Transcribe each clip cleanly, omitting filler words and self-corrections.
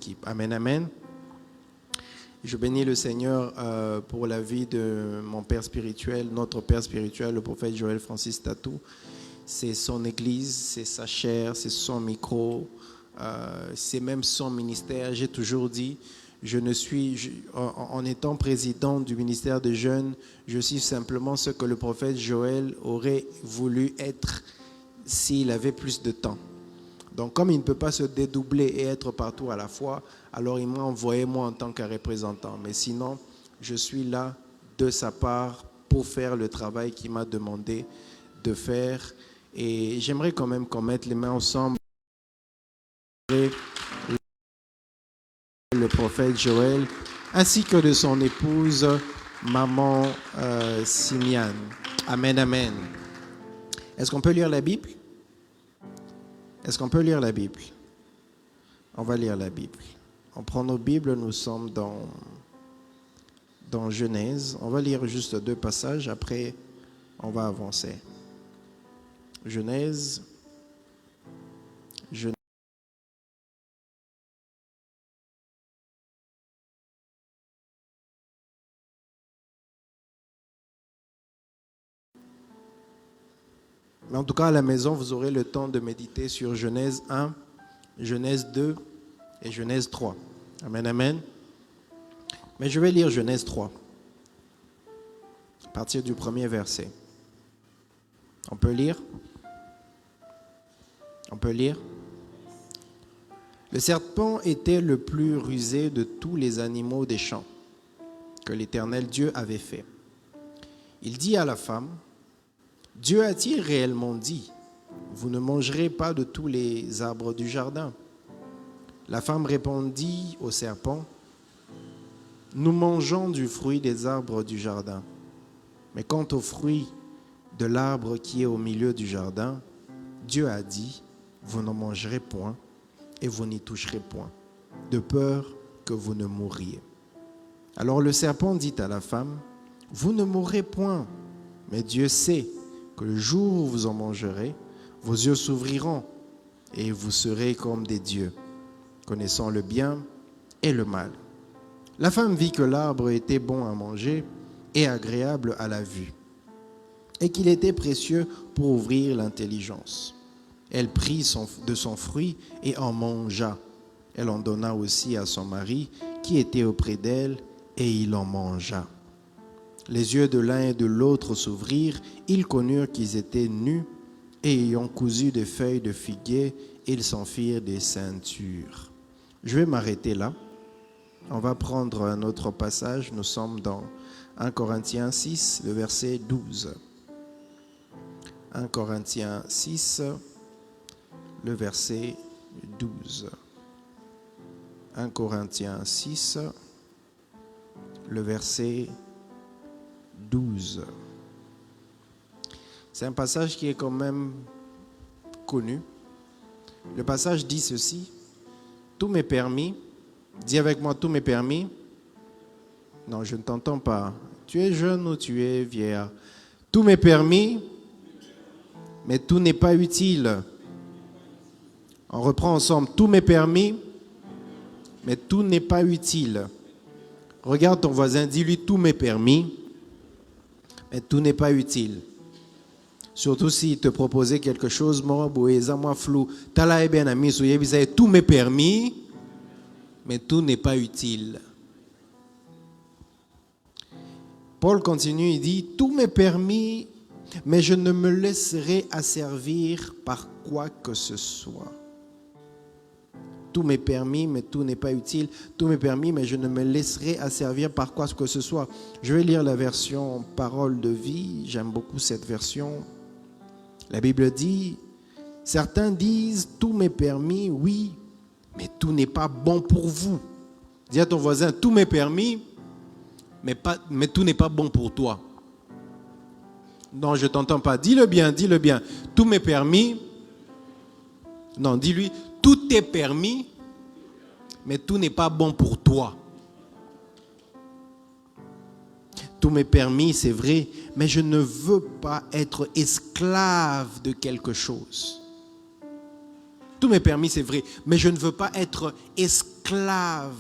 équipe. Amen, amen. Je bénis le Seigneur pour la vie de mon père spirituel, notre père spirituel, le prophète Joël Francis Tatou. C'est son église, c'est sa chair, c'est son micro, c'est même son ministère. J'ai toujours dit, en étant président du ministère des jeunes, je suis simplement ce que le prophète Joël aurait voulu être s'il avait plus de temps. Donc, comme il ne peut pas se dédoubler et être partout à la fois, alors il m'a envoyé moi en tant que représentant. Mais sinon, je suis là de sa part pour faire le travail qu'il m'a demandé de faire. Et j'aimerais quand même qu'on mette les mains ensemble. Le prophète Joël, ainsi que de son épouse, maman Simiane. Amen, amen. Est-ce qu'on peut lire la Bible? Est-ce qu'on peut lire la Bible? On va lire la Bible. On prend nos Bibles, nous sommes dans Genèse. On va lire juste 2 passages, après on va avancer. Genèse. Mais en tout cas, à la maison, vous aurez le temps de méditer sur Genèse 1, Genèse 2 et Genèse 3. Amen, amen. Mais je vais lire Genèse 3, à partir du 1er verset. On peut lire? On peut lire? Le serpent était le plus rusé de tous les animaux des champs que l'Éternel Dieu avait fait. Il dit à la femme, « Dieu a-t-il réellement dit, vous ne mangerez pas de tous les arbres du jardin ?» La femme répondit au serpent, « Nous mangeons du fruit des arbres du jardin. Mais quant au fruit de l'arbre qui est au milieu du jardin, Dieu a dit, vous n'en mangerez point et vous n'y toucherez point, de peur que vous ne mouriez. » Alors le serpent dit à la femme, « Vous ne mourrez point, mais Dieu sait que le jour où vous en mangerez, vos yeux s'ouvriront et vous serez comme des dieux, connaissant le bien et le mal. » La femme vit que l'arbre était bon à manger et agréable à la vue, et qu'il était précieux pour ouvrir l'intelligence. Elle prit de son fruit et en mangea. Elle en donna aussi à son mari qui était auprès d'elle, et il en mangea. Les yeux de l'un et de l'autre s'ouvrirent, ils connurent qu'ils étaient nus, et ayant cousu des feuilles de figuier, ils s'en firent des ceintures. Je vais m'arrêter là. On va prendre un autre passage. Nous sommes dans 1 Corinthiens 6, le verset 12. 1 Corinthiens 6, le verset 12. 1 Corinthiens 6, le verset 12. C'est un passage qui est quand même connu. Le passage dit ceci, « Tout m'est permis ». Dis avec moi, « Tout m'est permis ». Non, je ne t'entends pas. Tu es jeune ou tu es vieillard? Tout m'est permis, mais tout n'est pas utile. On reprend ensemble. Tout m'est permis, mais tout n'est pas utile. Regarde ton voisin, dis-lui, tout m'est permis, mais tout n'est pas utile. Surtout s'il te proposait quelque chose, moi, flou. Tout m'est permis, mais tout n'est pas utile. Paul continue, il dit, tout m'est permis, mais je ne me laisserai asservir par quoi que ce soit. Tout m'est permis, mais tout n'est pas utile. Tout m'est permis, mais je ne me laisserai asservir par quoi que ce soit. Je vais lire la version Parole de vie. J'aime beaucoup cette version. La Bible dit, certains disent, tout m'est permis, oui, mais tout n'est pas bon pour vous. Dis à ton voisin, tout m'est permis, mais tout n'est pas bon pour toi. Non, je ne t'entends pas. Dis-le bien, dis-le bien. Tout m'est permis. Non, dis-lui, tout est permis, mais tout n'est pas bon pour toi. Tout m'est permis, c'est vrai, mais je ne veux pas être esclave de quelque chose. Tout m'est permis, c'est vrai, mais je ne veux pas être esclave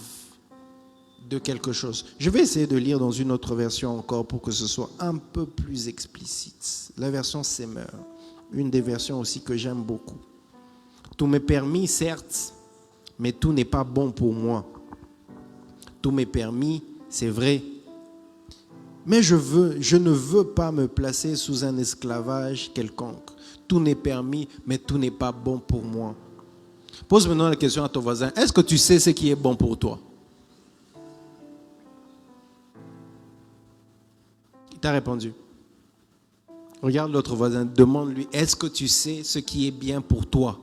de quelque chose. Je vais essayer de lire dans une autre version encore pour que ce soit un peu plus explicite. La version Semeur, une des versions aussi que j'aime beaucoup. Tout m'est permis, certes, mais tout n'est pas bon pour moi. Tout m'est permis, c'est vrai, mais je ne veux pas me placer sous un esclavage quelconque. Tout n'est permis, mais tout n'est pas bon pour moi. Pose maintenant la question à ton voisin. Est-ce que tu sais ce qui est bon pour toi? Il t'a répondu. Regarde l'autre voisin, demande-lui, est-ce que tu sais ce qui est bien pour toi?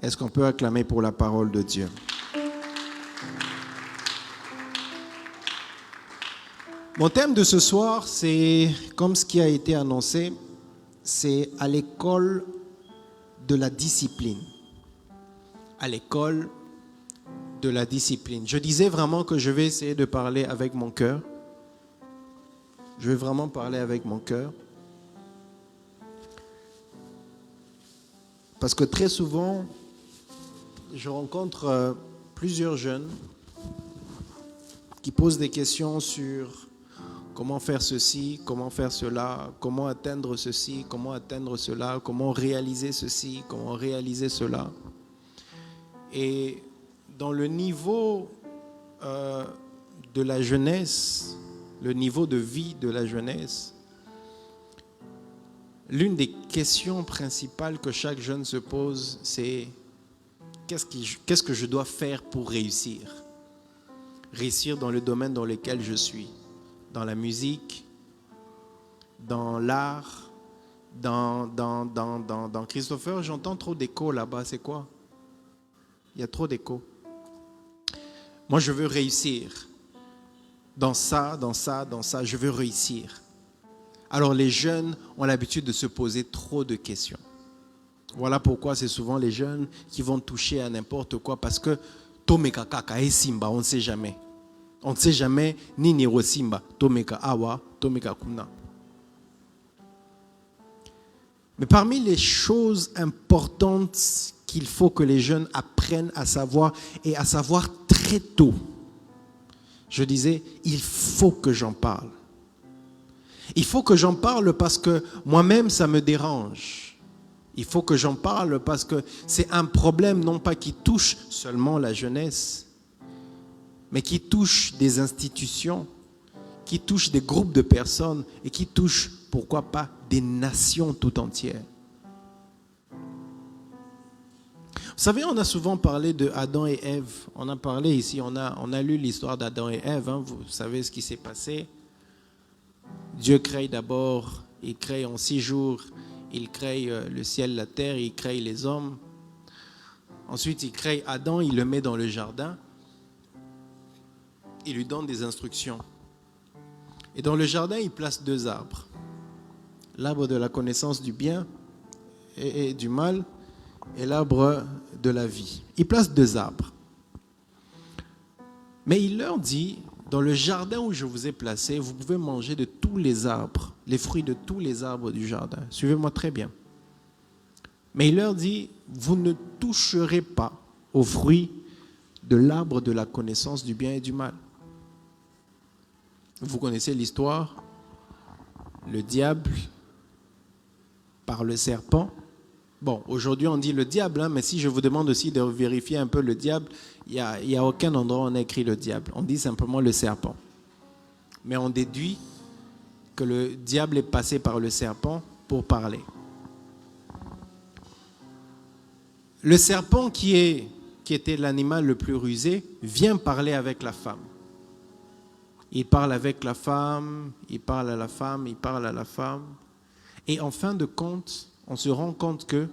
Est-ce qu'on peut acclamer pour la parole de Dieu? Mon thème de ce soir, c'est, comme ce qui a été annoncé, c'est à l'école de la discipline. À l'école de la discipline. Je disais vraiment que je vais essayer de parler avec mon cœur. Je vais vraiment parler avec mon cœur. Parce que très souvent, je rencontre plusieurs jeunes qui posent des questions sur comment faire ceci, comment faire cela, comment atteindre ceci, comment atteindre cela, comment réaliser ceci, comment réaliser cela. Et dans le niveau de la jeunesse, le niveau de vie de la jeunesse, l'une des questions principales que chaque jeune se pose, c'est qu'est-ce que je dois faire pour réussir? Réussir dans le domaine dans lequel je suis. Dans la musique, dans l'art, dans Christopher, j'entends trop d'écho là-bas, c'est quoi? Il y a trop d'écho. Moi, je veux réussir. Dans ça, je veux réussir. Alors, les jeunes ont l'habitude de se poser trop de questions. Voilà pourquoi c'est souvent les jeunes qui vont toucher à n'importe quoi, parce que Tomeka Kaka et Simba, on ne sait jamais. On ne sait jamais ni Niro Simba, Tomeka Awa, Tomeka Kuna. Mais parmi les choses importantes qu'il faut que les jeunes apprennent à savoir, et à savoir très tôt, je disais, il faut que j'en parle. Il faut que j'en parle parce que moi-même, ça me dérange. Il faut que j'en parle parce que c'est un problème non pas qui touche seulement la jeunesse, mais qui touche des institutions, qui touche des groupes de personnes et qui touche, pourquoi pas, des nations tout entières. Vous savez, on a souvent parlé de Adam et Ève. On a parlé ici, on a lu l'histoire d'Adam et Ève. Hein, vous savez ce qui s'est passé. Dieu crée d'abord, il crée en 6 jours, il crée le ciel, la terre, il crée les hommes. Ensuite, il crée Adam, il le met dans le jardin. Il lui donne des instructions. Et dans le jardin, il place 2 arbres. L'arbre de la connaissance du bien et du mal et l'arbre de la vie. Il place 2 arbres. Mais il leur dit, dans le jardin où je vous ai placé, vous pouvez manger de tous les arbres, les fruits de tous les arbres du jardin. Suivez-moi très bien. Mais il leur dit, vous ne toucherez pas aux fruits de l'arbre de la connaissance du bien et du mal. Vous connaissez l'histoire. Le diable par le serpent. Bon, aujourd'hui on dit le diable, hein, mais si je vous demande aussi de vérifier un peu le diable, il n'y a aucun endroit où on a écrit le diable. On dit simplement le serpent. Mais on déduit que le diable est passé par le serpent pour parler. Le serpent qui était l'animal le plus rusé vient parler avec la femme. Il parle avec la femme, il parle à la femme, il parle à la femme. Et en fin de compte, on se rend compte que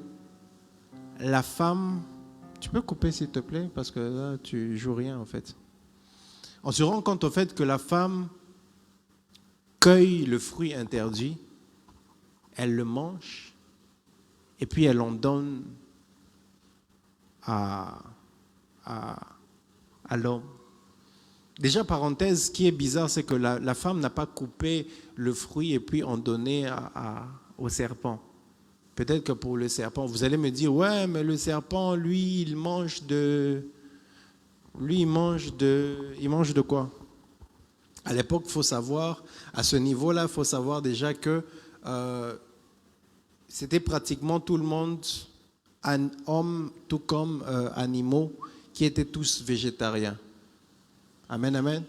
la femme... Tu peux couper s'il te plaît? Parce que là, tu joues rien en fait. On se rend compte au fait que la femme cueille le fruit interdit, elle le mange, et puis elle en donne à l'homme. Déjà, parenthèse, ce qui est bizarre, c'est que la femme n'a pas coupé le fruit et puis en donné au serpent. Peut-être que pour le serpent, vous allez me dire, ouais, mais le serpent, lui, il mange de quoi? À l'époque, il faut savoir, à ce niveau-là, il faut savoir déjà que c'était pratiquement tout le monde, hommes tout comme animaux, qui étaient tous végétariens. Amen, amen.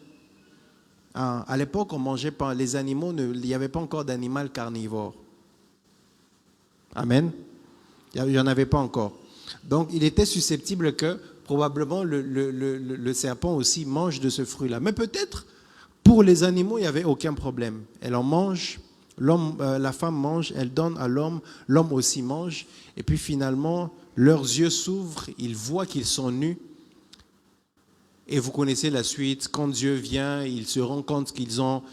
À l'époque, on mangeait pas, les animaux, il n'y avait pas encore d'animal carnivore. Amen. Il n'y en avait pas encore. Donc, il était susceptible que probablement le serpent aussi mange de ce fruit-là. Mais peut-être, pour les animaux, il n'y avait aucun problème. Elle en mange, la femme mange, elle donne à l'homme aussi mange. Et puis finalement, leurs yeux s'ouvrent, ils voient qu'ils sont nus. Et vous connaissez la suite, quand Dieu vient, ils se rendent compte qu'ils ont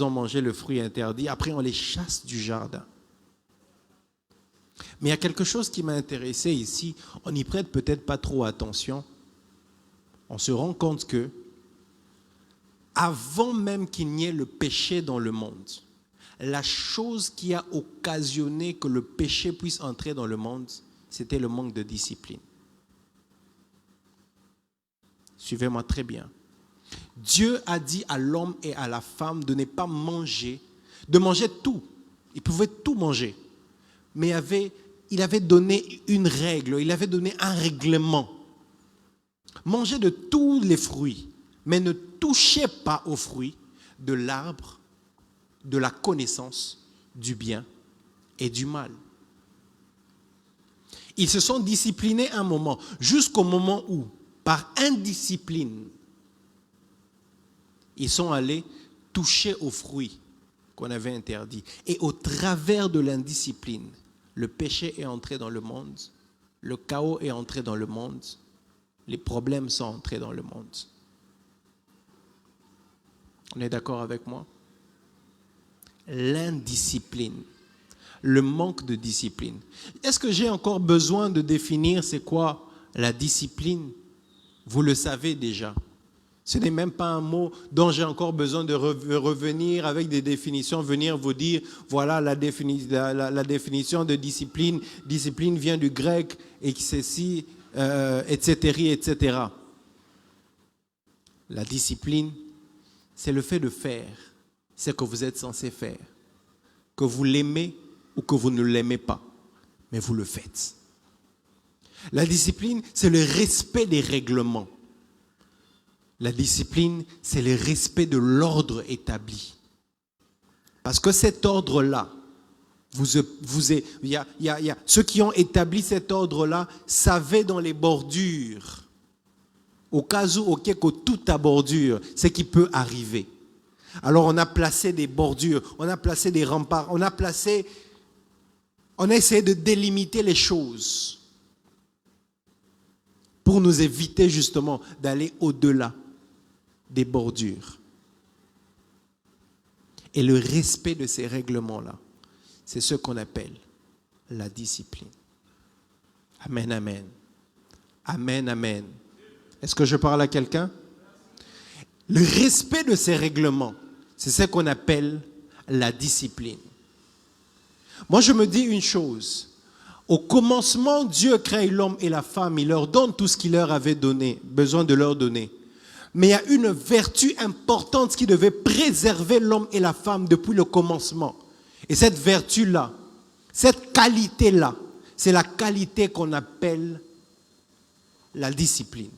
mangé le fruit interdit. Après, on les chasse du jardin. Mais il y a quelque chose qui m'a intéressé ici. On n'y prête peut-être pas trop attention. On se rend compte que, avant même qu'il n'y ait le péché dans le monde, la chose qui a occasionné que le péché puisse entrer dans le monde, c'était le manque de discipline. Suivez-moi très bien. Dieu a dit à l'homme et à la femme de ne pas manger, de manger tout. Ils pouvaient tout manger. Mais il avait donné une règle, il avait donné un règlement. Mangez de tous les fruits, mais ne touchez pas aux fruits de l'arbre de la connaissance du bien et du mal. Ils se sont disciplinés un moment, jusqu'au moment où, par indiscipline, ils sont allés toucher aux fruits qu'on avait interdits. Et au travers de l'indiscipline, le péché est entré dans le monde, le chaos est entré dans le monde, les problèmes sont entrés dans le monde. On est d'accord avec moi? L'indiscipline, le manque de discipline. Est-ce que j'ai encore besoin de définir c'est quoi la discipline? Vous le savez déjà. Ce n'est même pas un mot dont j'ai encore besoin de revenir avec des définitions, venir vous dire, voilà la définition de discipline. Discipline vient du grec, et ceci, etc., etc. La discipline, c'est le fait de faire ce que vous êtes censé faire. Que vous l'aimez ou que vous ne l'aimez pas, mais vous le faites. La discipline, c'est le respect des règlements. La discipline, c'est le respect de l'ordre établi. Parce que cet ordre-là, ceux qui ont établi cet ordre-là savaient dans les bordures, au cas où, tout à bordure, ce qui peut arriver. Alors on a placé des bordures, on a placé des remparts, on a essayé de délimiter les choses pour nous éviter justement d'aller au-delà des bordures. Et le respect de ces règlements-là, c'est ce qu'on appelle la discipline. Amen, amen. Amen, amen. Est-ce que je parle à quelqu'un? Le respect de ces règlements, c'est ce qu'on appelle la discipline. Moi, je me dis une chose. Au commencement, Dieu crée l'homme et la femme. Il leur donne tout ce qu'il leur avait besoin de leur donner. Mais il y a une vertu importante qui devait préserver l'homme et la femme depuis le commencement. Et cette vertu-là, cette qualité-là, c'est la qualité qu'on appelle la discipline.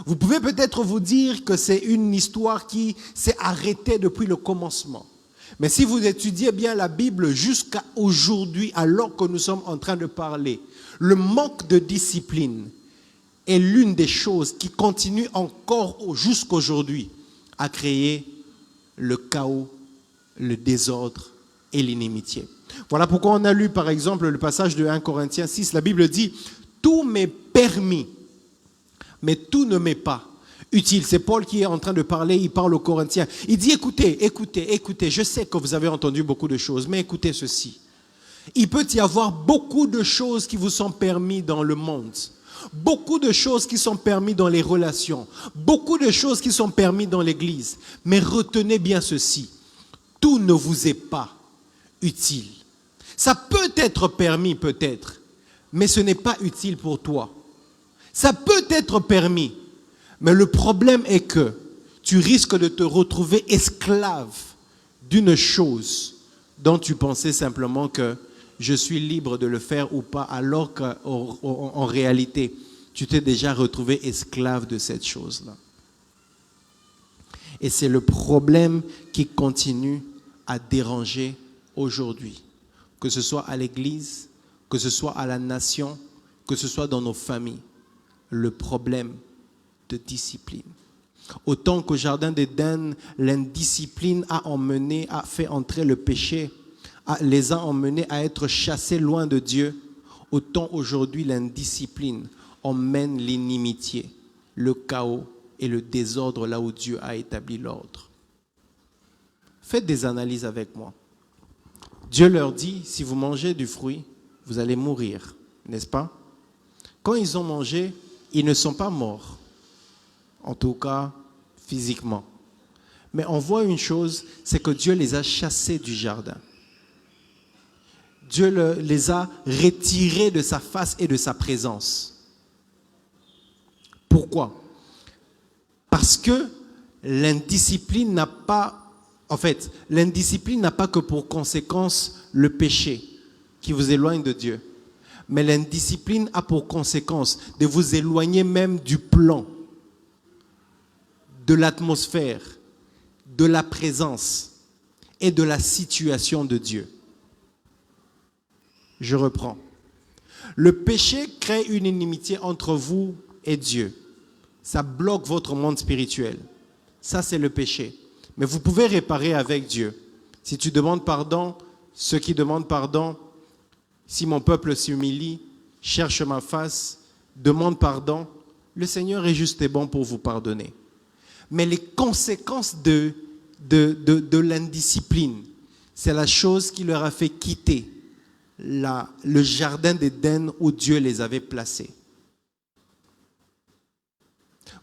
Vous pouvez peut-être vous dire que c'est une histoire qui s'est arrêtée depuis le commencement. Mais si vous étudiez bien la Bible jusqu'à aujourd'hui, alors que nous sommes en train de parler, le manque de discipline est l'une des choses qui continue encore jusqu'aujourd'hui à créer le chaos, le désordre et l'inimitié. Voilà pourquoi on a lu par exemple le passage de 1 Corinthiens 6. La Bible dit « Tout m'est permis, mais tout ne m'est pas utile. » C'est Paul qui est en train de parler, il parle aux Corinthiens. Il dit « Écoutez, je sais que vous avez entendu beaucoup de choses, mais écoutez ceci. Il peut y avoir beaucoup de choses qui vous sont permises dans le monde. Beaucoup de choses qui sont permises dans les relations. Beaucoup de choses qui sont permises dans l'église. Mais retenez bien ceci. Tout ne vous est pas utile. » Ça peut être permis peut-être, mais ce n'est pas utile pour toi. Ça peut être permis, mais le problème est que tu risques de te retrouver esclave d'une chose dont tu pensais simplement que je suis libre de le faire ou pas, alors qu'en réalité, tu t'es déjà retrouvé esclave de cette chose-là. Et c'est le problème qui continue à déranger aujourd'hui, que ce soit à l'Église, que ce soit à la nation, que ce soit dans nos familles, le problème de discipline. Autant qu'au jardin d'Éden, l'indiscipline a fait entrer le péché, les a emmenés à être chassés loin de Dieu, autant aujourd'hui l'indiscipline emmène l'inimitié, le chaos et le désordre là où Dieu a établi l'ordre. Faites des analyses avec moi. Dieu leur dit, si vous mangez du fruit, vous allez mourir, n'est-ce pas? Quand ils ont mangé, ils ne sont pas morts, en tout cas physiquement. Mais on voit une chose, c'est que Dieu les a chassés du jardin. Dieu les a retirés de sa face et de sa présence. Pourquoi? Parce que l'indiscipline n'a pas que pour conséquence le péché qui vous éloigne de Dieu. Mais l'indiscipline a pour conséquence de vous éloigner même du plan, de l'atmosphère, de la présence et de la situation de Dieu. Je reprends. Le péché crée une inimitié entre vous et Dieu. Ça bloque votre monde spirituel. Ça, c'est le péché. Mais vous pouvez réparer avec Dieu. Si tu demandes pardon, ceux qui demandent pardon, si mon peuple s'humilie, cherche ma face, demande pardon, le Seigneur est juste et bon pour vous pardonner. Mais les conséquences de l'indiscipline, c'est la chose qui leur a fait quitter le jardin d'Éden où Dieu les avait placés.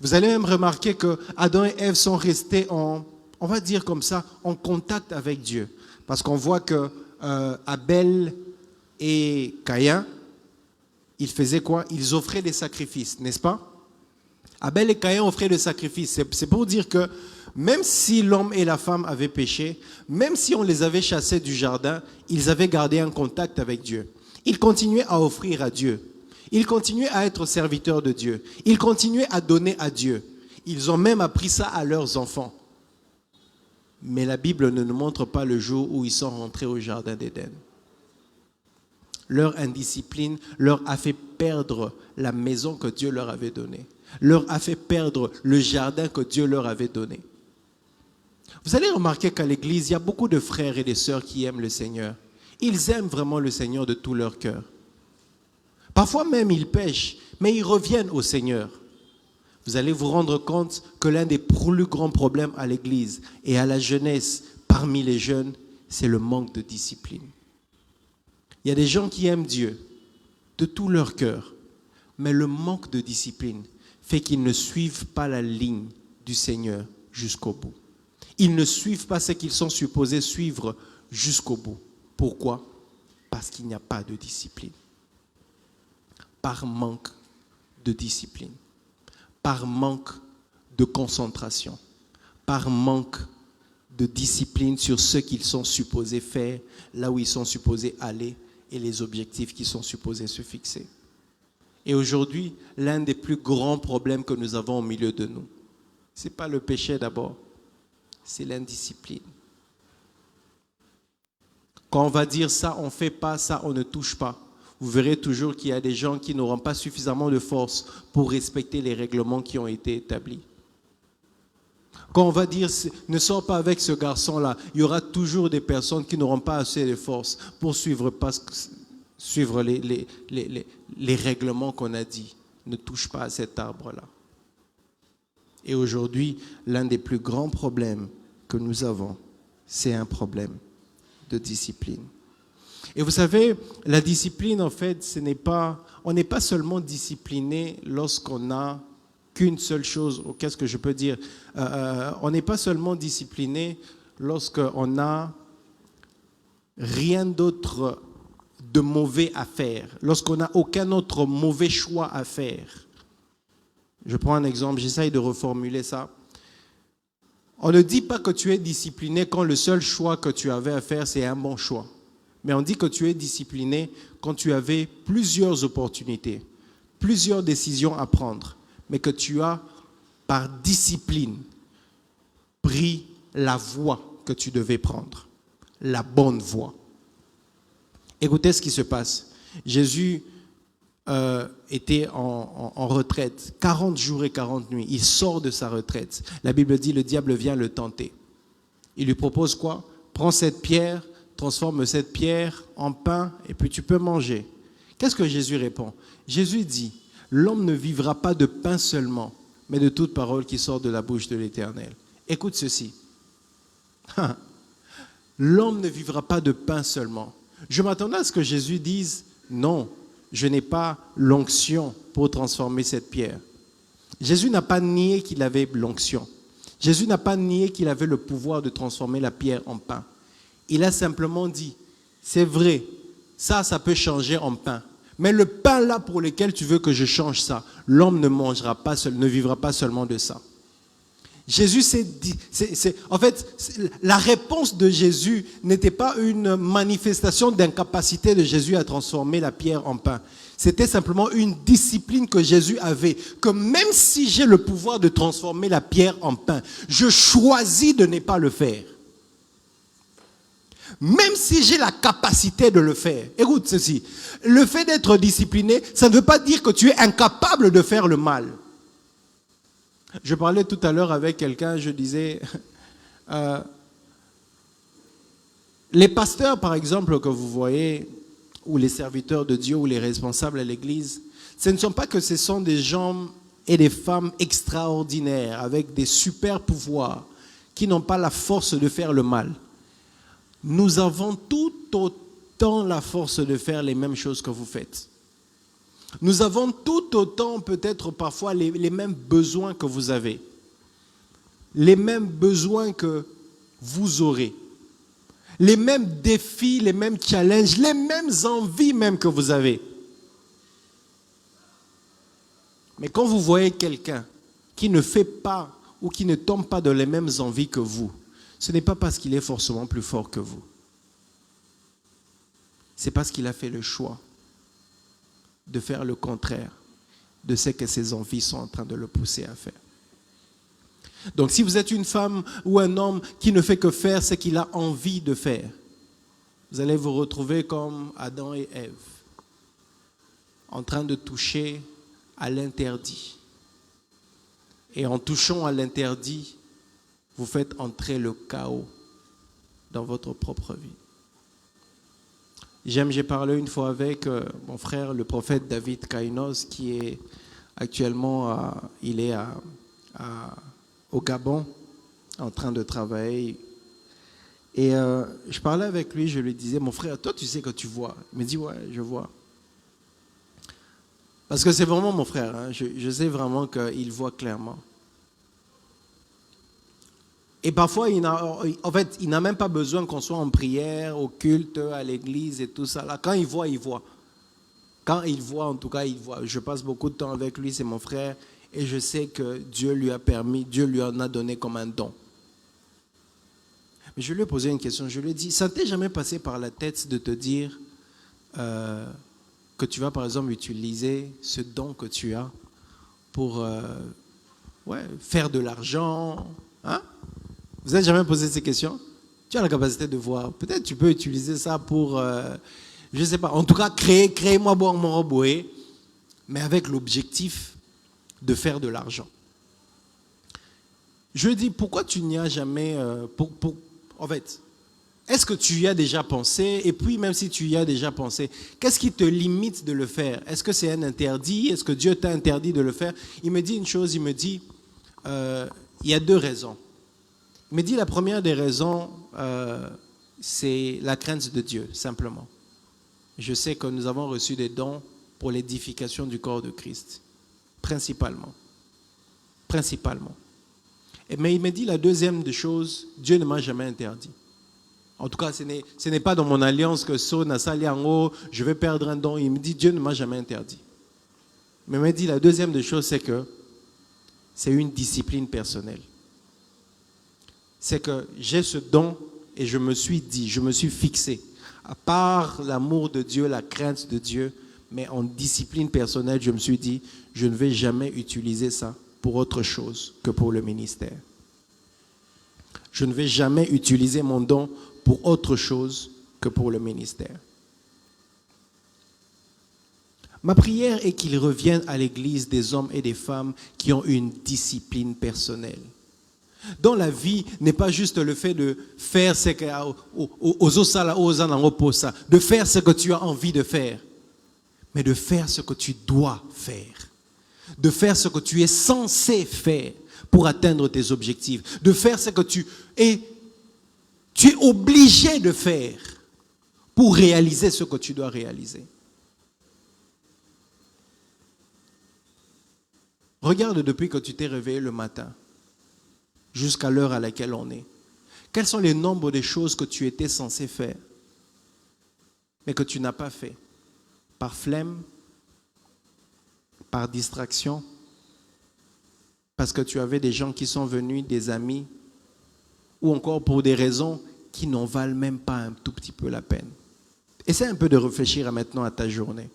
Vous allez même remarquer que Adam et Ève sont restés on va dire comme ça, en contact avec Dieu. Parce qu'on voit que Abel et Caïn, ils faisaient quoi? Ils offraient des sacrifices, n'est-ce pas? Abel et Caïn offraient des sacrifices. C'est pour dire que même si l'homme et la femme avaient péché, même si on les avait chassés du jardin, ils avaient gardé un contact avec Dieu. Ils continuaient à offrir à Dieu. Ils continuaient à être serviteurs de Dieu. Ils continuaient à donner à Dieu. Ils ont même appris ça à leurs enfants. Mais la Bible ne nous montre pas le jour où ils sont rentrés au jardin d'Éden. Leur indiscipline leur a fait perdre la maison que Dieu leur avait donnée. Leur a fait perdre le jardin que Dieu leur avait donné. Vous allez remarquer qu'à l'église, il y a beaucoup de frères et de sœurs qui aiment le Seigneur. Ils aiment vraiment le Seigneur de tout leur cœur. Parfois même, ils pêchent, mais ils reviennent au Seigneur. Vous allez vous rendre compte que l'un des plus grands problèmes à l'église et à la jeunesse parmi les jeunes, c'est le manque de discipline. Il y a des gens qui aiment Dieu de tout leur cœur, mais le manque de discipline fait qu'ils ne suivent pas la ligne du Seigneur jusqu'au bout. Ils ne suivent pas ce qu'ils sont supposés suivre jusqu'au bout. Pourquoi? Parce qu'il n'y a pas de discipline. Par manque de discipline, par manque de concentration, par manque de discipline sur ce qu'ils sont supposés faire, là où ils sont supposés aller et les objectifs qu'ils sont supposés se fixer. Et aujourd'hui, l'un des plus grands problèmes que nous avons au milieu de nous, ce n'est pas le péché d'abord, c'est l'indiscipline. Quand on va dire ça, on ne fait pas, ça, on ne touche pas, vous verrez toujours qu'il y a des gens qui n'auront pas suffisamment de force pour respecter les règlements qui ont été établis. Quand on va dire ne sors pas avec ce garçon-là, il y aura toujours des personnes qui n'auront pas assez de force pour suivre les règlements qu'on a dit. Ne touche pas à cet arbre-là. Et aujourd'hui, l'un des plus grands problèmes que nous avons, c'est un problème de discipline. Et vous savez, la discipline, en fait, on n'est pas seulement discipliné lorsqu'on n'a qu'une seule chose, ou qu'est-ce que je peux dire, on n'est pas seulement discipliné lorsqu'on n'a rien d'autre de mauvais à faire, lorsqu'on n'a aucun autre mauvais choix à faire. Je prends un exemple, j'essaye de reformuler ça. On ne dit pas que tu es discipliné quand le seul choix que tu avais à faire, c'est un bon choix. Mais on dit que tu es discipliné quand tu avais plusieurs opportunités, plusieurs décisions à prendre, mais que tu as, par discipline, pris la voie que tu devais prendre, la bonne voie. Écoutez ce qui se passe. Jésus était en retraite, 40 jours et 40 nuits. Il sort de sa retraite. La Bible dit, le diable vient le tenter. Il lui propose quoi? Prends cette pierre, transforme cette pierre en pain et puis tu peux manger. Qu'est-ce que Jésus répond? Jésus dit, l'homme ne vivra pas de pain seulement, mais de toute parole qui sort de la bouche de l'Éternel. Écoute ceci. L'homme ne vivra pas de pain seulement. Je m'attendais à ce que Jésus dise, non, je n'ai pas l'onction pour transformer cette pierre. Jésus n'a pas nié qu'il avait l'onction. Jésus n'a pas nié qu'il avait le pouvoir de transformer la pierre en pain. Il a simplement dit, c'est vrai, ça peut changer en pain. Mais le pain là pour lequel tu veux que je change ça, l'homme ne vivra pas seulement de ça. Jésus s'est dit, en fait, la réponse de Jésus n'était pas une manifestation d'incapacité de Jésus à transformer la pierre en pain. C'était simplement une discipline que Jésus avait, que même si j'ai le pouvoir de transformer la pierre en pain, je choisis de ne pas le faire. Même si j'ai la capacité de le faire. Écoute ceci, le fait d'être discipliné, ça ne veut pas dire que tu es incapable de faire le mal. Je parlais tout à l'heure avec quelqu'un, je disais, les pasteurs par exemple que vous voyez, ou les serviteurs de Dieu, ou les responsables à l'église, ce ne sont pas que ce sont des gens et des femmes extraordinaires, avec des super pouvoirs, qui n'ont pas la force de faire le mal. Nous avons tout autant la force de faire les mêmes choses que vous faites. Nous avons tout autant, peut-être parfois, les mêmes besoins que vous avez. Les mêmes besoins que vous aurez. Les mêmes défis, les mêmes challenges, les mêmes envies même que vous avez. Mais quand vous voyez quelqu'un qui ne fait pas ou qui ne tombe pas dans les mêmes envies que vous, ce n'est pas parce qu'il est forcément plus fort que vous. C'est parce qu'il a fait le choix de faire le contraire de ce que ses envies sont en train de le pousser à faire. Donc si vous êtes une femme ou un homme qui ne fait que faire ce qu'il a envie de faire, vous allez vous retrouver comme Adam et Ève, en train de toucher à l'interdit. Et en touchant à l'interdit, vous faites entrer le chaos dans votre propre vie. J'ai parlé une fois avec mon frère, le prophète David Kainos, qui est actuellement au Gabon, en train de travailler. Et je parlais avec lui, je lui disais, mon frère, toi tu sais que tu vois. Il me dit, ouais, je vois. Parce que c'est vraiment mon frère, hein. Je sais vraiment qu'il voit clairement. Et parfois, il n'a même pas besoin qu'on soit en prière, au culte, à l'église et tout ça. Là, quand il voit, il voit. Quand il voit, en tout cas, il voit. Je passe beaucoup de temps avec lui, c'est mon frère. Et je sais que Dieu lui a permis, Dieu lui en a donné comme un don. Mais je lui ai posé une question. Je lui ai dit, ça ne t'est jamais passé par la tête de te dire que tu vas, par exemple, utiliser ce don que tu as pour faire de l'argent, hein? Vous n'avez jamais posé ces questions? Tu as la capacité de voir. Peut-être tu peux utiliser ça pour, je ne sais pas, en tout cas, créer-moi boire mon roboué, mais avec l'objectif de faire de l'argent. Je lui dis, pourquoi tu n'y as jamais... en fait, est-ce que tu y as déjà pensé? Et puis, même si tu y as déjà pensé, qu'est-ce qui te limite de le faire? Est-ce que c'est un interdit? Est-ce que Dieu t'a interdit de le faire? Il me dit une chose, il me dit, il y a deux raisons. Il me dit la première des raisons, c'est la crainte de Dieu, simplement. Je sais que nous avons reçu des dons pour l'édification du corps de Christ, principalement. Mais il me dit la deuxième des choses, Dieu ne m'a jamais interdit. En tout cas, ce n'est pas dans mon alliance que je vais perdre un don. Il me dit, Dieu ne m'a jamais interdit. Mais il m'a dit, la deuxième des choses, c'est que c'est une discipline personnelle. C'est que j'ai ce don et je me suis dit, je me suis fixé, à part l'amour de Dieu, la crainte de Dieu, mais en discipline personnelle, je me suis dit, je ne vais jamais utiliser ça pour autre chose que pour le ministère. Je ne vais jamais utiliser mon don pour autre chose que pour le ministère. Ma prière est qu'il revienne à l'Église des hommes et des femmes qui ont une discipline personnelle. Dont la vie n'est pas juste le fait de faire ce que de faire ce que tu as envie de faire, mais de faire ce que tu dois faire, de faire ce que tu es censé faire pour atteindre tes objectifs, de faire ce que tu es obligé de faire pour réaliser ce que tu dois réaliser. Regarde depuis que tu t'es réveillé le matin jusqu'à l'heure à laquelle on est. Quels sont les nombres de choses que tu étais censé faire, mais que tu n'as pas fait? Par flemme, par distraction, parce que tu avais des gens qui sont venus, des amis, ou encore pour des raisons qui n'en valent même pas un tout petit peu la peine. Essaie un peu de réfléchir maintenant à ta journée.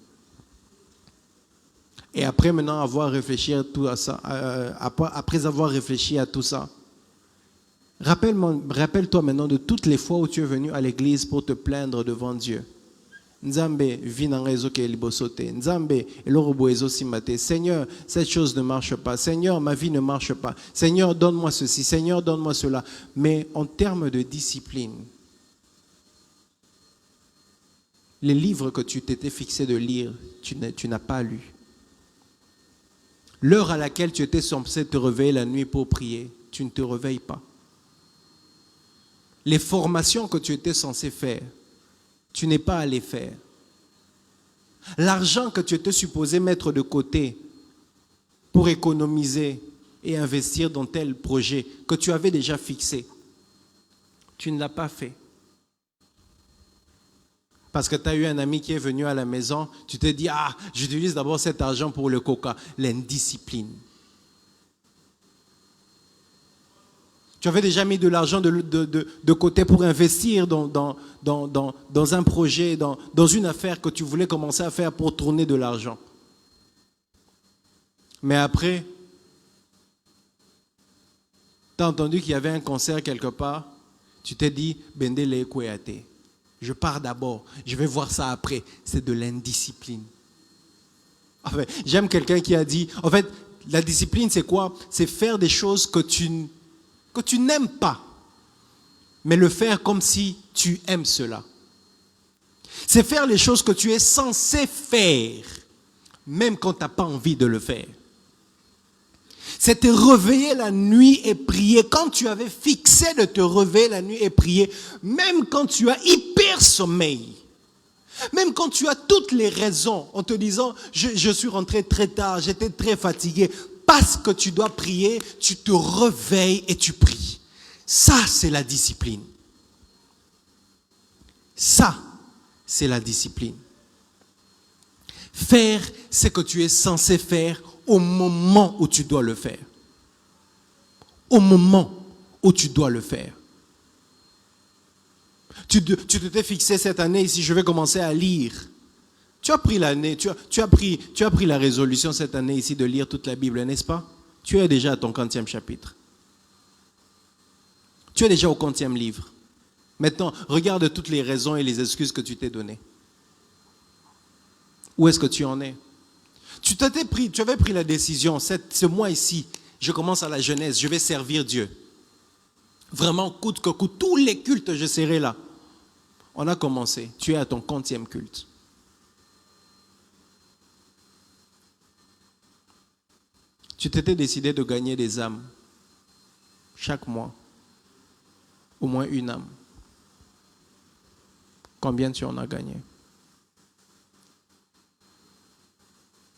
Et après maintenant avoir réfléchi à tout ça, après avoir réfléchi à tout ça, rappelle-toi maintenant de toutes les fois où tu es venu à l'église pour te plaindre devant Dieu. Nzambe, Nzambe, Seigneur, cette chose ne marche pas. Seigneur, ma vie ne marche pas. Seigneur, donne-moi ceci. Seigneur, donne-moi cela. Mais en termes de discipline, les livres que tu t'étais fixé de lire, tu n'as pas lu. L'heure à laquelle tu étais censé te réveiller la nuit pour prier, tu ne te réveilles pas. Les formations que tu étais censé faire, tu n'es pas allé faire. L'argent que tu étais supposé mettre de côté pour économiser et investir dans tel projet que tu avais déjà fixé, tu ne l'as pas fait. Parce que tu as eu un ami qui est venu à la maison, tu te dis, j'utilise d'abord cet argent pour le coca. L'indiscipline. Tu avais déjà mis de l'argent de côté pour investir dans un projet, dans une affaire que tu voulais commencer à faire pour tourner de l'argent. Mais après, tu as entendu qu'il y avait un concert quelque part, tu t'es dit, Bendele Kweyate. Je pars d'abord, je vais voir ça après. C'est de l'indiscipline. Enfin, j'aime quelqu'un qui a dit, en fait, la discipline c'est quoi? C'est faire des choses que tu n'aimes pas, mais le faire comme si tu aimes cela. C'est faire les choses que tu es censé faire, même quand tu n'as pas envie de le faire. C'est te réveiller la nuit et prier quand tu avais fixé de te réveiller la nuit et prier, même quand tu as hyper sommeil, même quand tu as toutes les raisons en te disant je suis rentré très tard, j'étais très fatigué. Parce que tu dois prier, tu te réveilles et tu pries. Ça, c'est la discipline. Ça, c'est la discipline. Faire ce que tu es censé faire au moment où tu dois le faire. Au moment où tu dois le faire. Tu t'es fixé cette année ici, je vais commencer à lire. Tu as pris l'année, tu as pris la résolution cette année ici de lire toute la Bible, n'est-ce pas? Tu es déjà à ton 50e chapitre. Tu es déjà au 50e livre. Maintenant, regarde toutes les raisons et les excuses que tu t'es données. Où est-ce que tu en es? Tu avais pris la décision, ce mois ici, je commence à la jeunesse, je vais servir Dieu. Vraiment, coûte que coûte, tous les cultes, je serai là. On a commencé, tu es à ton 50e culte. Tu t'étais décidé de gagner des âmes chaque mois, au moins une âme. Combien tu en as gagné?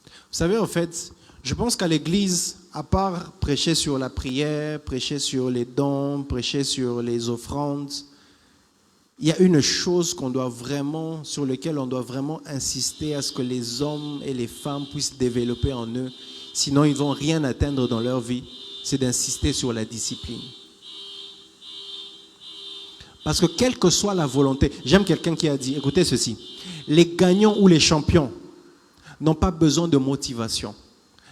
Vous savez, en fait, je pense qu'à l'église, à part prêcher sur la prière, prêcher sur les dons, prêcher sur les offrandes, il y a une chose sur laquelle on doit vraiment insister à ce que les hommes et les femmes puissent développer en eux, sinon ils ne vont rien atteindre dans leur vie, c'est d'insister sur la discipline. Parce que quelle que soit la volonté, j'aime quelqu'un qui a dit, écoutez ceci, les gagnants ou les champions n'ont pas besoin de motivation.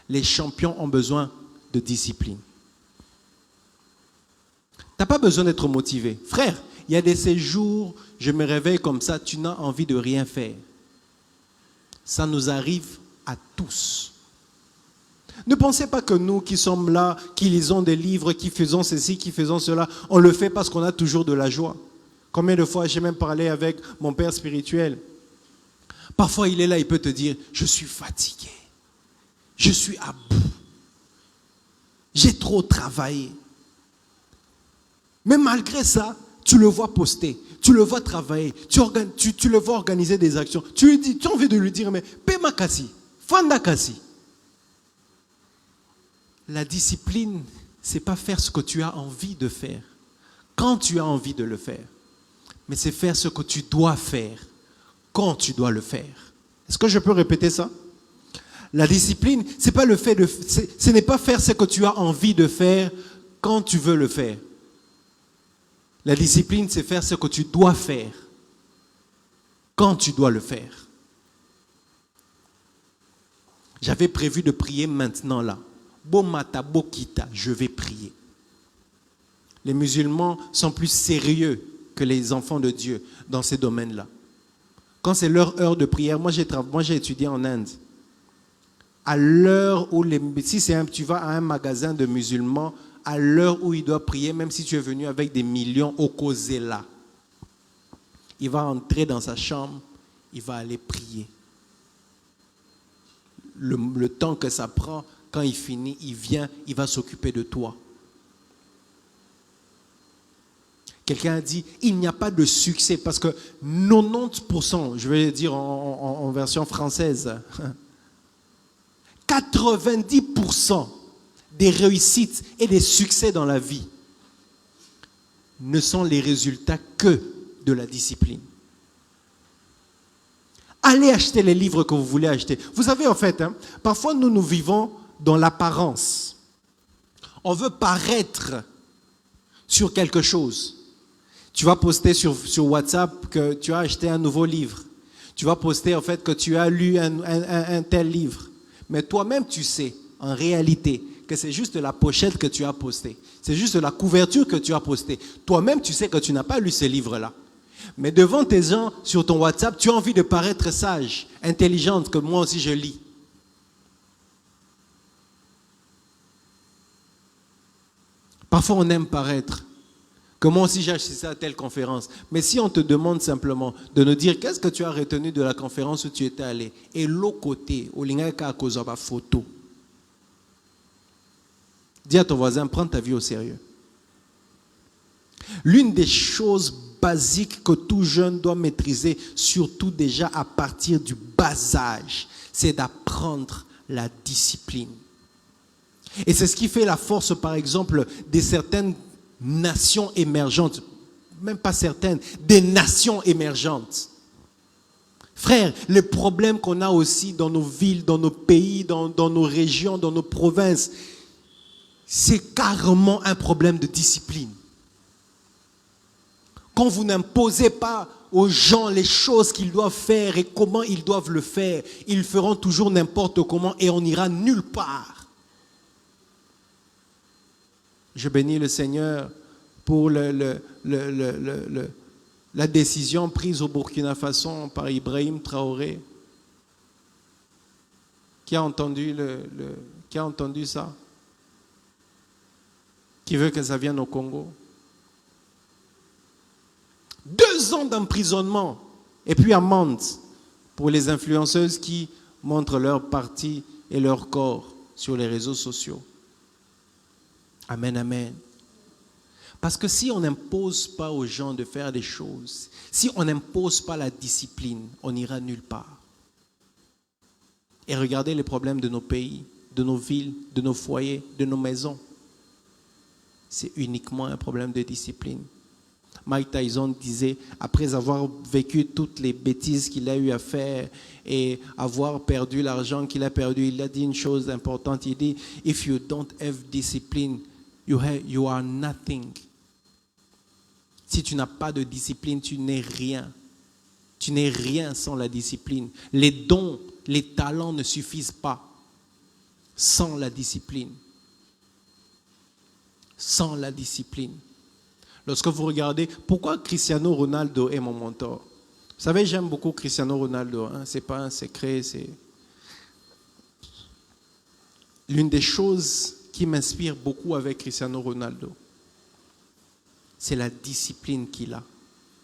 Les champions ont besoin de discipline. Tu n'as pas besoin d'être motivé. Frère, il y a des séjours, je me réveille comme ça, tu n'as envie de rien faire. Ça nous arrive à tous. Ne pensez pas que nous qui sommes là, qui lisons des livres, qui faisons ceci, qui faisons cela, on le fait parce qu'on a toujours de la joie. Combien de fois j'ai même parlé avec mon père spirituel. Parfois il est là, il peut te dire, je suis fatigué, je suis à bout, j'ai trop travaillé. Mais malgré ça, tu le vois poster, tu le vois travailler, tu le vois organiser des actions. Tu as envie de lui dire, mais Pema Kasi, Fanda Kasi. La discipline, ce n'est pas faire ce que tu as envie de faire, quand tu as envie de le faire. Mais c'est faire ce que tu dois faire, quand tu dois le faire. Est-ce que je peux répéter ça? La discipline, ce n'est pas faire ce que tu as envie de faire, quand tu veux le faire. La discipline, c'est faire ce que tu dois faire, quand tu dois le faire. J'avais prévu de prier maintenant là. Bomata, Bokita, je vais prier. Les musulmans sont plus sérieux que les enfants de Dieu dans ces domaines-là. Quand c'est leur heure de prière, moi j'ai étudié en Inde. À l'heure où tu vas à un magasin de musulmans, à l'heure où il doit prier, même si tu es venu avec des millions au Kozela, il va entrer dans sa chambre, il va aller prier. Le temps que ça prend, quand il finit, il vient, il va s'occuper de toi. Quelqu'un a dit, il n'y a pas de succès parce que 90%, je vais dire en version française, 90% des réussites et des succès dans la vie ne sont les résultats que de la discipline. Allez acheter les livres que vous voulez acheter. Vous savez, en fait, parfois nous vivons dans l'apparence. On veut paraître sur quelque chose. Tu vas poster sur WhatsApp que tu as acheté un nouveau livre. Tu vas poster en fait que tu as lu un tel livre. Mais toi-même, tu sais, en réalité, que c'est juste la pochette que tu as postée. C'est juste la couverture que tu as postée. Toi-même, tu sais que tu n'as pas lu ce livre-là. Mais devant tes gens, sur ton WhatsApp, tu as envie de paraître sage, intelligente, que moi aussi je lis. Parfois, on aime paraître. Que moi aussi j'ai assisté à telle conférence. Mais si on te demande simplement de nous dire qu'est-ce que tu as retenu de la conférence où tu étais allé, et l'autre côté, au lingaka kozaba photo. Dis à ton voisin, prends ta vie au sérieux. L'une des choses basiques que tout jeune doit maîtriser, surtout déjà à partir du bas âge, c'est d'apprendre la discipline. Et c'est ce qui fait la force, par exemple, de certaines nations émergentes, même pas certaines, des nations émergentes. Frère, le problème qu'on a aussi dans nos villes, dans nos pays, dans nos régions, dans nos provinces, c'est carrément un problème de discipline. Quand vous n'imposez pas aux gens les choses qu'ils doivent faire et comment ils doivent le faire, ils feront toujours n'importe comment et on n'ira nulle part. Je bénis le Seigneur pour la décision prise au Burkina Faso par Ibrahim Traoré. Qui a entendu ça? Qui veut que ça vienne au Congo? 2 ans d'emprisonnement et puis amende pour les influenceuses qui montrent leur partie et leur corps sur les réseaux sociaux. Amen, amen. Parce que si on n'impose pas aux gens de faire des choses, si on n'impose pas la discipline, on n'ira nulle part. Et regardez les problèmes de nos pays, de nos villes, de nos foyers, de nos maisons. C'est uniquement un problème de discipline. Mike Tyson disait, après avoir vécu toutes les bêtises qu'il a eu à faire et avoir perdu l'argent qu'il a perdu, il a dit une chose importante. Il dit, if you don't have discipline, you are nothing. Si tu n'as pas de discipline, tu n'es rien. Tu n'es rien sans la discipline. Les dons, les talents ne suffisent pas sans la discipline. Sans la discipline. Lorsque vous regardez, pourquoi Cristiano Ronaldo est mon mentor? Vous savez, j'aime beaucoup Cristiano Ronaldo. Ce n'est pas un secret. C'est l'une des choses qui m'inspire beaucoup avec Cristiano Ronaldo. C'est la discipline qu'il a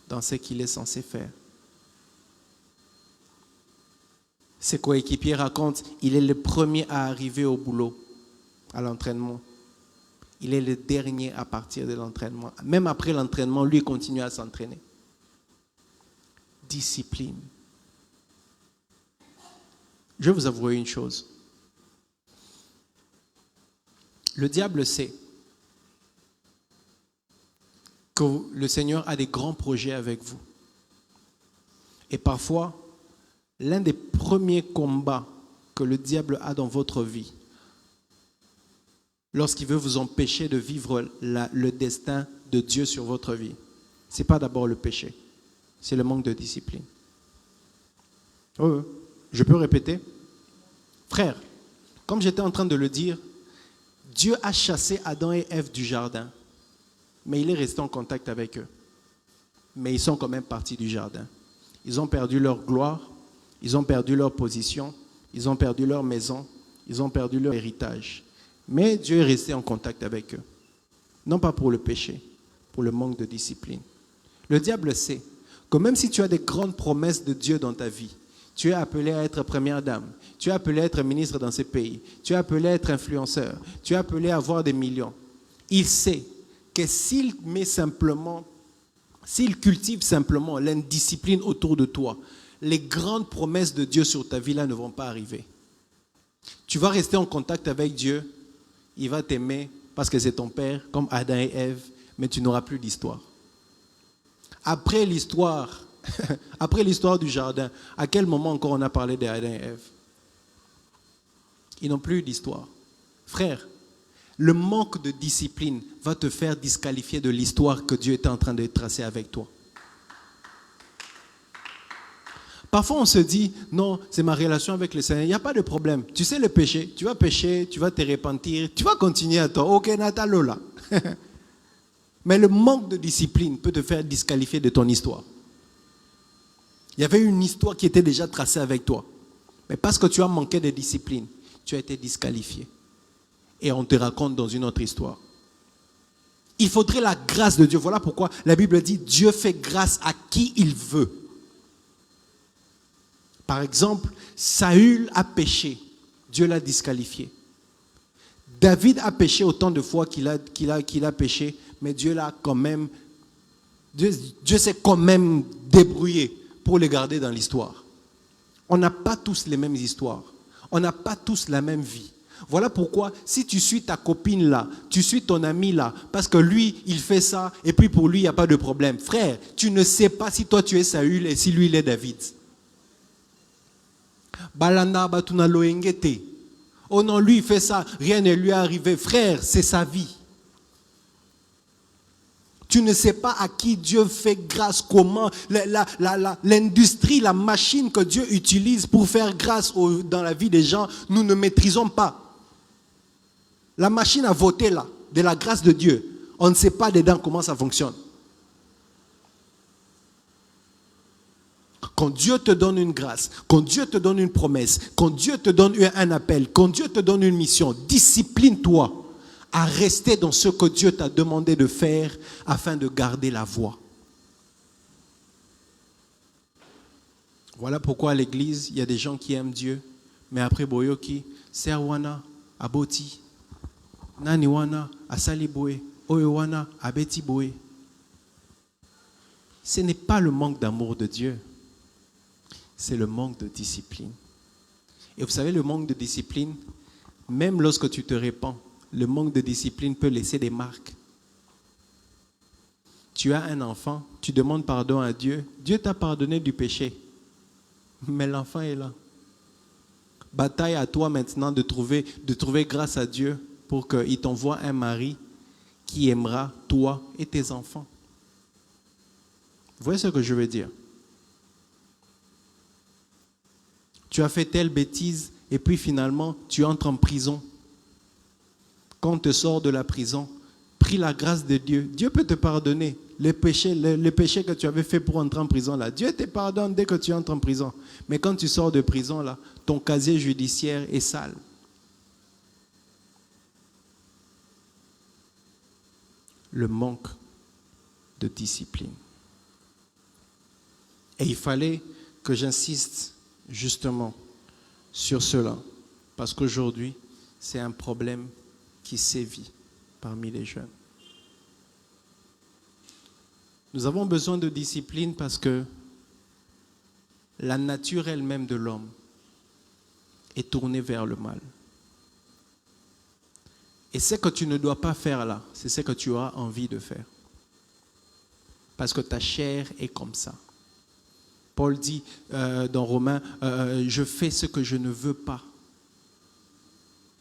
dans ce qu'il est censé faire. Ses coéquipiers racontent, il est le premier à arriver au boulot, à l'entraînement. Il est le dernier à partir de l'entraînement. Même après l'entraînement, lui continue à s'entraîner. Discipline. Je vais vous avouer une chose. Le diable sait que le Seigneur a des grands projets avec vous. Et parfois, l'un des premiers combats que le diable a dans votre vie, lorsqu'il veut vous empêcher de vivre le destin de Dieu sur votre vie, ce n'est pas d'abord le péché, c'est le manque de discipline. Je peux répéter? Frère, comme j'étais en train de le dire, Dieu a chassé Adam et Ève du jardin, mais il est resté en contact avec eux. Mais ils sont quand même partis du jardin. Ils ont perdu leur gloire, ils ont perdu leur position, ils ont perdu leur maison, ils ont perdu leur héritage. Mais Dieu est resté en contact avec eux. Non pas pour le péché, pour le manque de discipline. Le diable sait que même si tu as des grandes promesses de Dieu dans ta vie, tu es appelé à être première dame, tu es appelé à être ministre dans ces pays, tu es appelé à être influenceur, tu es appelé à avoir des millions. Il sait que s'il cultive simplement l'indiscipline autour de toi, les grandes promesses de Dieu sur ta vie là ne vont pas arriver. Tu vas rester en contact avec Dieu, il va t'aimer parce que c'est ton père, comme Adam et Ève, mais tu n'auras plus d'histoire. Après l'histoire du jardin, à quel moment encore on a parlé d'Adam et Ève? Ils n'ont plus d'histoire. Frère, le manque de discipline va te faire disqualifier de l'histoire que Dieu est en train de tracer avec toi. Parfois, on se dit, non, c'est ma relation avec le Seigneur, il n'y a pas de problème. Tu sais le péché, tu vas pécher, tu vas te repentir, tu vas continuer à toi. Ok, Natalola. Mais le manque de discipline peut te faire disqualifier de ton histoire. Il y avait une histoire qui était déjà tracée avec toi. Mais parce que tu as manqué de discipline, tu as été disqualifié. Et on te raconte dans une autre histoire. Il faudrait la grâce de Dieu. Voilà pourquoi la Bible dit, Dieu fait grâce à qui il veut. Par exemple, Saül a péché, Dieu l'a disqualifié. David a péché autant de fois qu'il a péché, mais Dieu s'est quand même débrouillé pour le garder dans l'histoire. On n'a pas tous les mêmes histoires, on n'a pas tous la même vie. Voilà pourquoi si tu suis ta copine là, tu suis ton ami là, parce que lui il fait ça et puis pour lui il n'y a pas de problème. Frère, tu ne sais pas si toi tu es Saül et si lui il est David. Balanda batuna loengete. Oh non, lui il fait ça, rien ne lui est arrivé. Frère, c'est sa vie. Tu ne sais pas à qui Dieu fait grâce, comment l'industrie, la machine que Dieu utilise pour faire grâce dans la vie des gens, nous ne maîtrisons pas. La machine à voter là, de la grâce de Dieu, on ne sait pas dedans comment ça fonctionne. Quand Dieu te donne une grâce, quand Dieu te donne une promesse, quand Dieu te donne un appel, quand Dieu te donne une mission, discipline-toi à rester dans ce que Dieu t'a demandé de faire afin de garder la voie. Voilà pourquoi à l'église, il y a des gens qui aiment Dieu, mais après Boyoki, Serwana, Aboti, Naniwana, Asaliboe, Oewana, Abetiboe. Ce n'est pas le manque d'amour de Dieu, c'est le manque de discipline. Et vous savez, le manque de discipline, même lorsque tu te répands, le manque de discipline peut laisser des marques. Tu as un enfant, tu demandes pardon à Dieu. Dieu t'a pardonné du péché. Mais l'enfant est là. Bataille à toi maintenant de trouver grâce à Dieu pour qu'il t'envoie un mari qui aimera toi et tes enfants. Vous voyez ce que je veux dire? Tu as fait telle bêtise et puis finalement tu entres en prison. Quand on te sort de la prison, prie la grâce de Dieu. Dieu peut te pardonner les péchés que tu avais fait pour entrer en prison là. Dieu te pardonne dès que tu entres en prison. Mais quand tu sors de prison là, ton casier judiciaire est sale. Le manque de discipline. Et il fallait que j'insiste justement sur cela, parce qu'aujourd'hui, c'est un problème qui sévit parmi les jeunes. Nous avons besoin de discipline parce que la nature elle-même de l'homme est tournée vers le mal. Et ce que tu ne dois pas faire là, c'est ce que tu auras envie de faire. Parce que ta chair est comme ça. Paul dit dans Romains, je fais ce que je ne veux pas.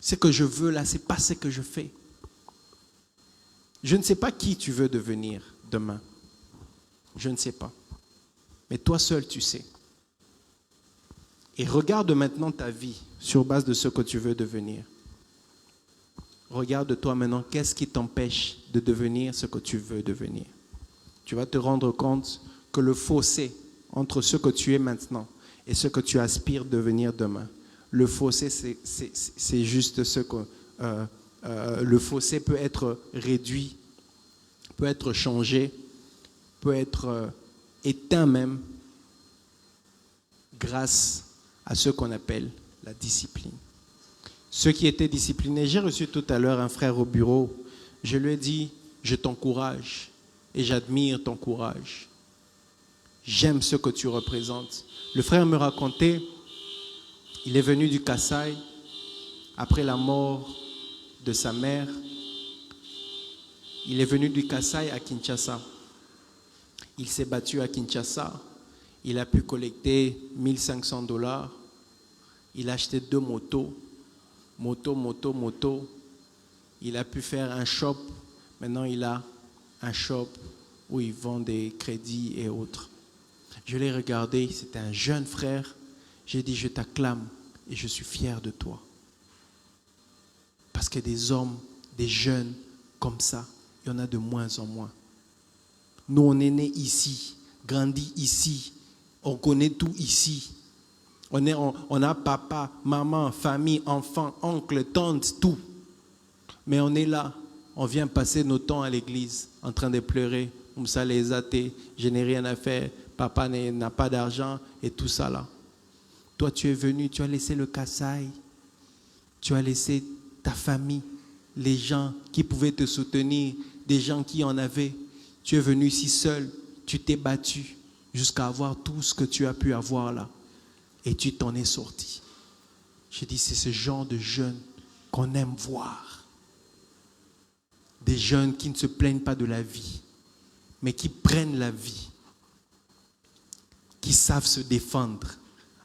Ce que je veux là, ce n'est pas ce que je fais. Je ne sais pas qui tu veux devenir demain. Je ne sais pas. Mais toi seul, tu sais. Et regarde maintenant ta vie sur base de ce que tu veux devenir. Regarde toi maintenant, qu'est-ce qui t'empêche de devenir ce que tu veux devenir? Tu vas te rendre compte que le fossé entre ce que tu es maintenant et ce que tu aspires devenir demain, le fossé, c'est juste ce que... le fossé peut être réduit, peut être changé, peut être éteint même grâce à ce qu'on appelle la discipline. Ceux qui étaient disciplinés, j'ai reçu tout à l'heure un frère au bureau, je lui ai dit, je t'encourage et j'admire ton courage. J'aime ce que tu représentes. Le frère me racontait, il est venu du Kasaï après la mort de sa mère. Il est venu du Kasaï à Kinshasa. Il s'est battu à Kinshasa. Il a pu collecter $1 500. Il a acheté 2 motos. Moto. Il a pu faire un shop. Maintenant, il a un shop où il vend des crédits et autres. Je l'ai regardé, c'était un jeune frère. J'ai dit, je t'acclame et je suis fier de toi. Parce que des hommes, des jeunes comme ça, il y en a de moins en moins. Nous, on est nés ici, grandis ici, on connaît tout ici. On a papa, maman, famille, enfants, oncles, tantes, tout. Mais on est là, on vient passer nos temps à l'église en train de pleurer. Comme ça, les athées, je n'ai rien à faire, papa n'a pas d'argent et tout ça là. Toi, tu es venu, tu as laissé le Kasaï, tu as laissé ta famille, les gens qui pouvaient te soutenir, des gens qui en avaient. Tu es venu ici seul, tu t'es battu jusqu'à avoir tout ce que tu as pu avoir là. Et tu t'en es sorti. Je dis, c'est ce genre de jeunes qu'on aime voir. Des jeunes qui ne se plaignent pas de la vie, mais qui prennent la vie, qui savent se défendre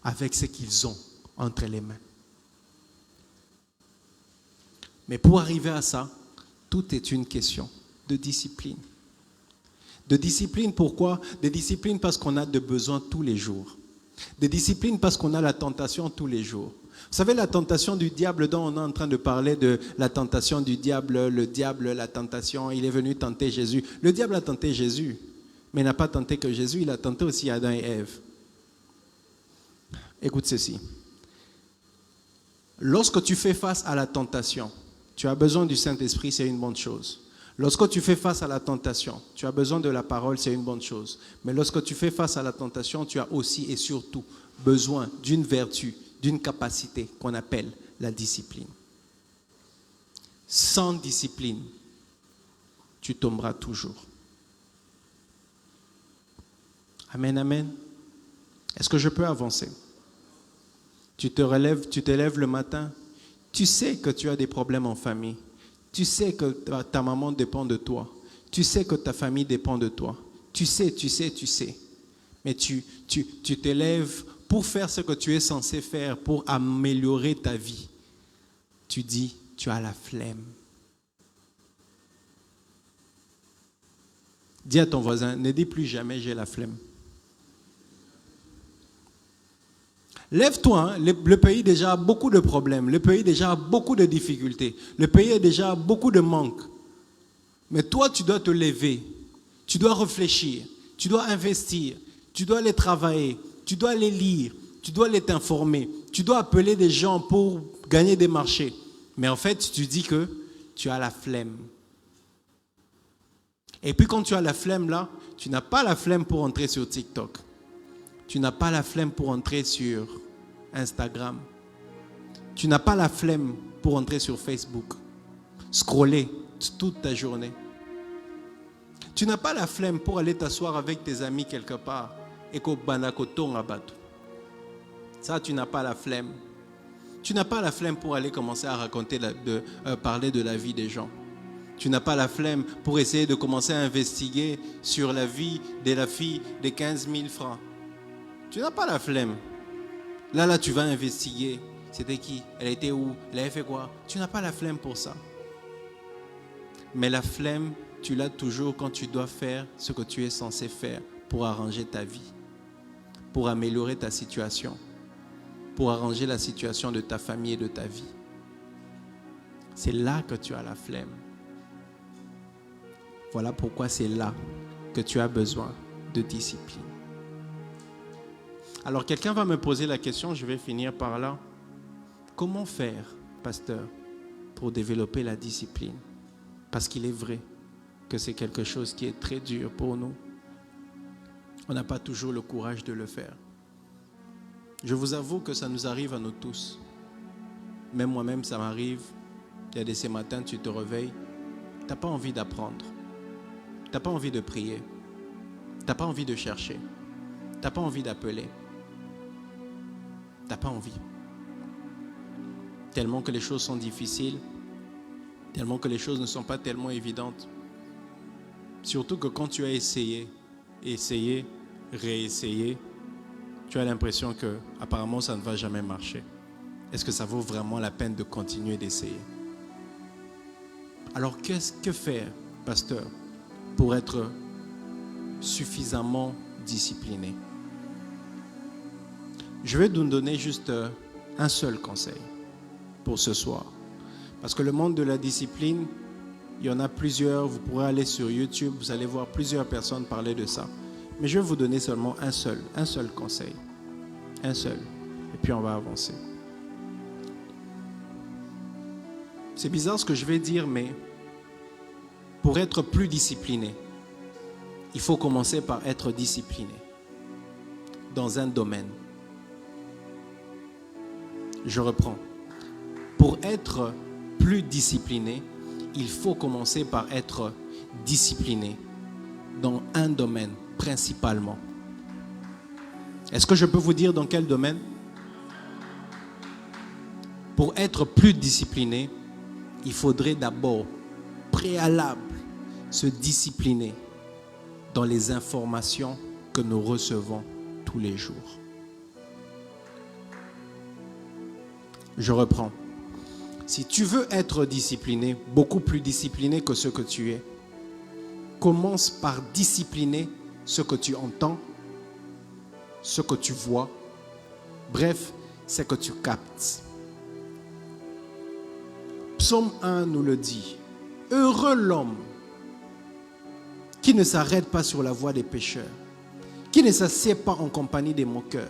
avec ce qu'ils ont entre les mains. Mais pour arriver à ça, tout est une question de discipline. De discipline, pourquoi? De discipline parce qu'on a des besoins tous les jours. De discipline parce qu'on a la tentation tous les jours. Vous savez, la tentation du diable dont on est en train de parler, de la tentation du diable, le diable, la tentation, il est venu tenter Jésus. Le diable a tenté Jésus, mais il n'a pas tenté que Jésus, il a tenté aussi Adam et Ève. Écoute ceci. Lorsque tu fais face à la tentation, tu as besoin du Saint-Esprit, c'est une bonne chose. Lorsque tu fais face à la tentation, tu as besoin de la parole, c'est une bonne chose. Mais lorsque tu fais face à la tentation, tu as aussi et surtout besoin d'une vertu, d'une capacité qu'on appelle la discipline. Sans discipline, tu tomberas toujours. Amen, amen. Est-ce que je peux avancer? Tu te lèves le matin, tu sais que tu as des problèmes en famille. Tu sais que ta maman dépend de toi. Tu sais que ta famille dépend de toi. Tu sais. Mais tu t'élèves pour faire ce que tu es censé faire, pour améliorer ta vie. Tu dis, tu as la flemme. Dis à ton voisin, ne dis plus jamais j'ai la flemme. Lève-toi, hein. Le pays déjà a beaucoup de problèmes, le pays déjà a beaucoup de difficultés, le pays a déjà beaucoup de manques. Mais toi, tu dois te lever, tu dois réfléchir, tu dois investir, tu dois les travailler, tu dois les lire, tu dois les t'informer, tu dois appeler des gens pour gagner des marchés. Mais en fait, tu dis que tu as la flemme. Et puis quand tu as la flemme là, tu n'as pas la flemme pour entrer sur TikTok. Tu n'as pas la flemme pour entrer sur Instagram. Tu n'as pas la flemme pour entrer sur Facebook. Scroller toute ta journée. Tu n'as pas la flemme pour aller t'asseoir avec tes amis quelque part et qu'au banakoton abatou. Ça, tu n'as pas la flemme. Tu n'as pas la flemme pour aller commencer à raconter, parler de la vie des gens. Tu n'as pas la flemme pour essayer de commencer à investiguer sur la vie de la fille de 15 000 francs. Tu n'as pas la flemme. Là, tu vas investiguer. C'était qui? Elle était où? Elle avait fait quoi? Tu n'as pas la flemme pour ça. Mais la flemme, tu l'as toujours quand tu dois faire ce que tu es censé faire pour arranger ta vie, pour améliorer ta situation, pour arranger la situation de ta famille et de ta vie. C'est là que tu as la flemme. Voilà pourquoi c'est là que tu as besoin de discipline. Alors quelqu'un va me poser la question, je vais finir par là. Comment faire, pasteur, pour développer la discipline? Parce qu'il est vrai que c'est quelque chose qui est très dur pour nous. On n'a pas toujours le courage de le faire. Je vous avoue que ça nous arrive à nous tous. Même moi-même, ça m'arrive. Il y a des ces matins, tu te réveilles, tu n'as pas envie d'apprendre. Tu n'as pas envie de prier. Tu n'as pas envie de chercher. Tu n'as pas envie d'appeler. Tu n'as pas envie. Tellement que les choses sont difficiles, tellement que les choses ne sont pas tellement évidentes. Surtout que quand tu as essayé, réessayé, tu as l'impression que apparemment ça ne va jamais marcher. Est-ce que ça vaut vraiment la peine de continuer d'essayer? Alors que faire, pasteur, pour être suffisamment discipliné? Je vais nous donner juste un seul conseil pour ce soir. Parce que le monde de la discipline, il y en a plusieurs. Vous pourrez aller sur YouTube, vous allez voir plusieurs personnes parler de ça. Mais je vais vous donner seulement un seul conseil. Un seul. Et puis on va avancer. C'est bizarre ce que je vais dire, mais pour être plus discipliné, il faut commencer par être discipliné dans un domaine. Je reprends. Pour être plus discipliné, il faut commencer par être discipliné dans un domaine principalement. Est-ce que je peux vous dire dans quel domaine? Pour être plus discipliné, il faudrait d'abord, préalable, se discipliner dans les informations que nous recevons tous les jours. Je reprends. Si tu veux être discipliné, beaucoup plus discipliné que ce que tu es, commence par discipliner ce que tu entends, ce que tu vois, bref, ce que tu captes. Psaume 1 nous le dit. Heureux l'homme qui ne s'arrête pas sur la voie des pécheurs, qui ne s'assied pas en compagnie des moqueurs,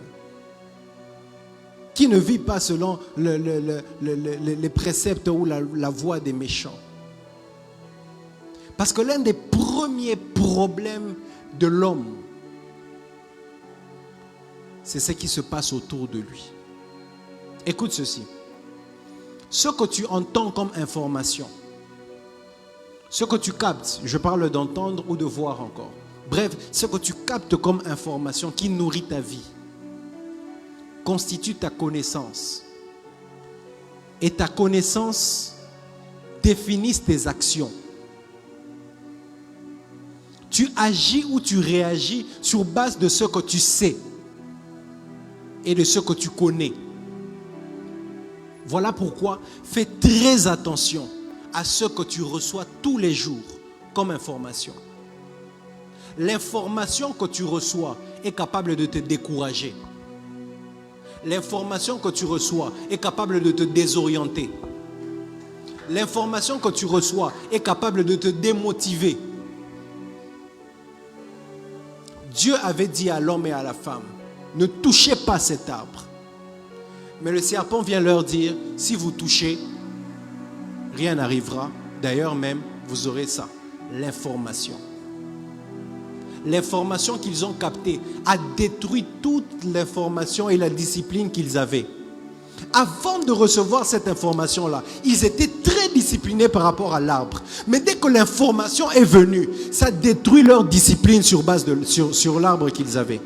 qui ne vit pas selon les préceptes ou la voie des méchants. Parce que l'un des premiers problèmes de l'homme, c'est ce qui se passe autour de lui. Écoute ceci. Ce que tu entends comme information, ce que tu captes, je parle d'entendre ou de voir encore. Bref, ce que tu captes comme information qui nourrit ta vie, constitue ta connaissance. Et ta connaissance définit tes actions. Tu agis ou tu réagis sur base de ce que tu sais et de ce que tu connais. Voilà pourquoi fais très attention à ce que tu reçois tous les jours comme information. L'information que tu reçois est capable de te décourager. L'information que tu reçois est capable de te désorienter. L'information que tu reçois est capable de te démotiver. Dieu avait dit à l'homme et à la femme, ne touchez pas cet arbre. Mais le serpent vient leur dire, si vous touchez, rien n'arrivera. D'ailleurs même, vous aurez ça, l'information. L'information qu'ils ont captée a détruit toute l'information et la discipline qu'ils avaient. Avant de recevoir cette information-là, ils étaient très disciplinés par rapport à l'arbre. Mais dès que l'information est venue, ça détruit leur discipline sur l'arbre qu'ils avaient.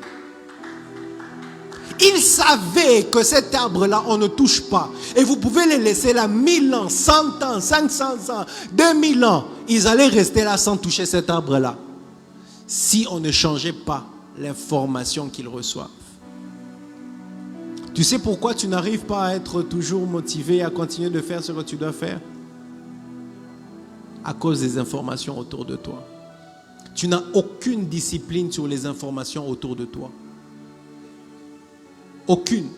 Ils savaient que cet arbre-là, on ne touche pas. Et vous pouvez les laisser là 1000 ans, 100 ans, 500 ans, 2000 ans. Ils allaient rester là sans toucher cet arbre-là. Si on ne changeait pas l'information qu'ils reçoivent. Tu sais pourquoi tu n'arrives pas à être toujours motivé à continuer de faire ce que tu dois faire? À cause des informations autour de toi. Tu n'as aucune discipline sur les informations autour de toi. Aucune.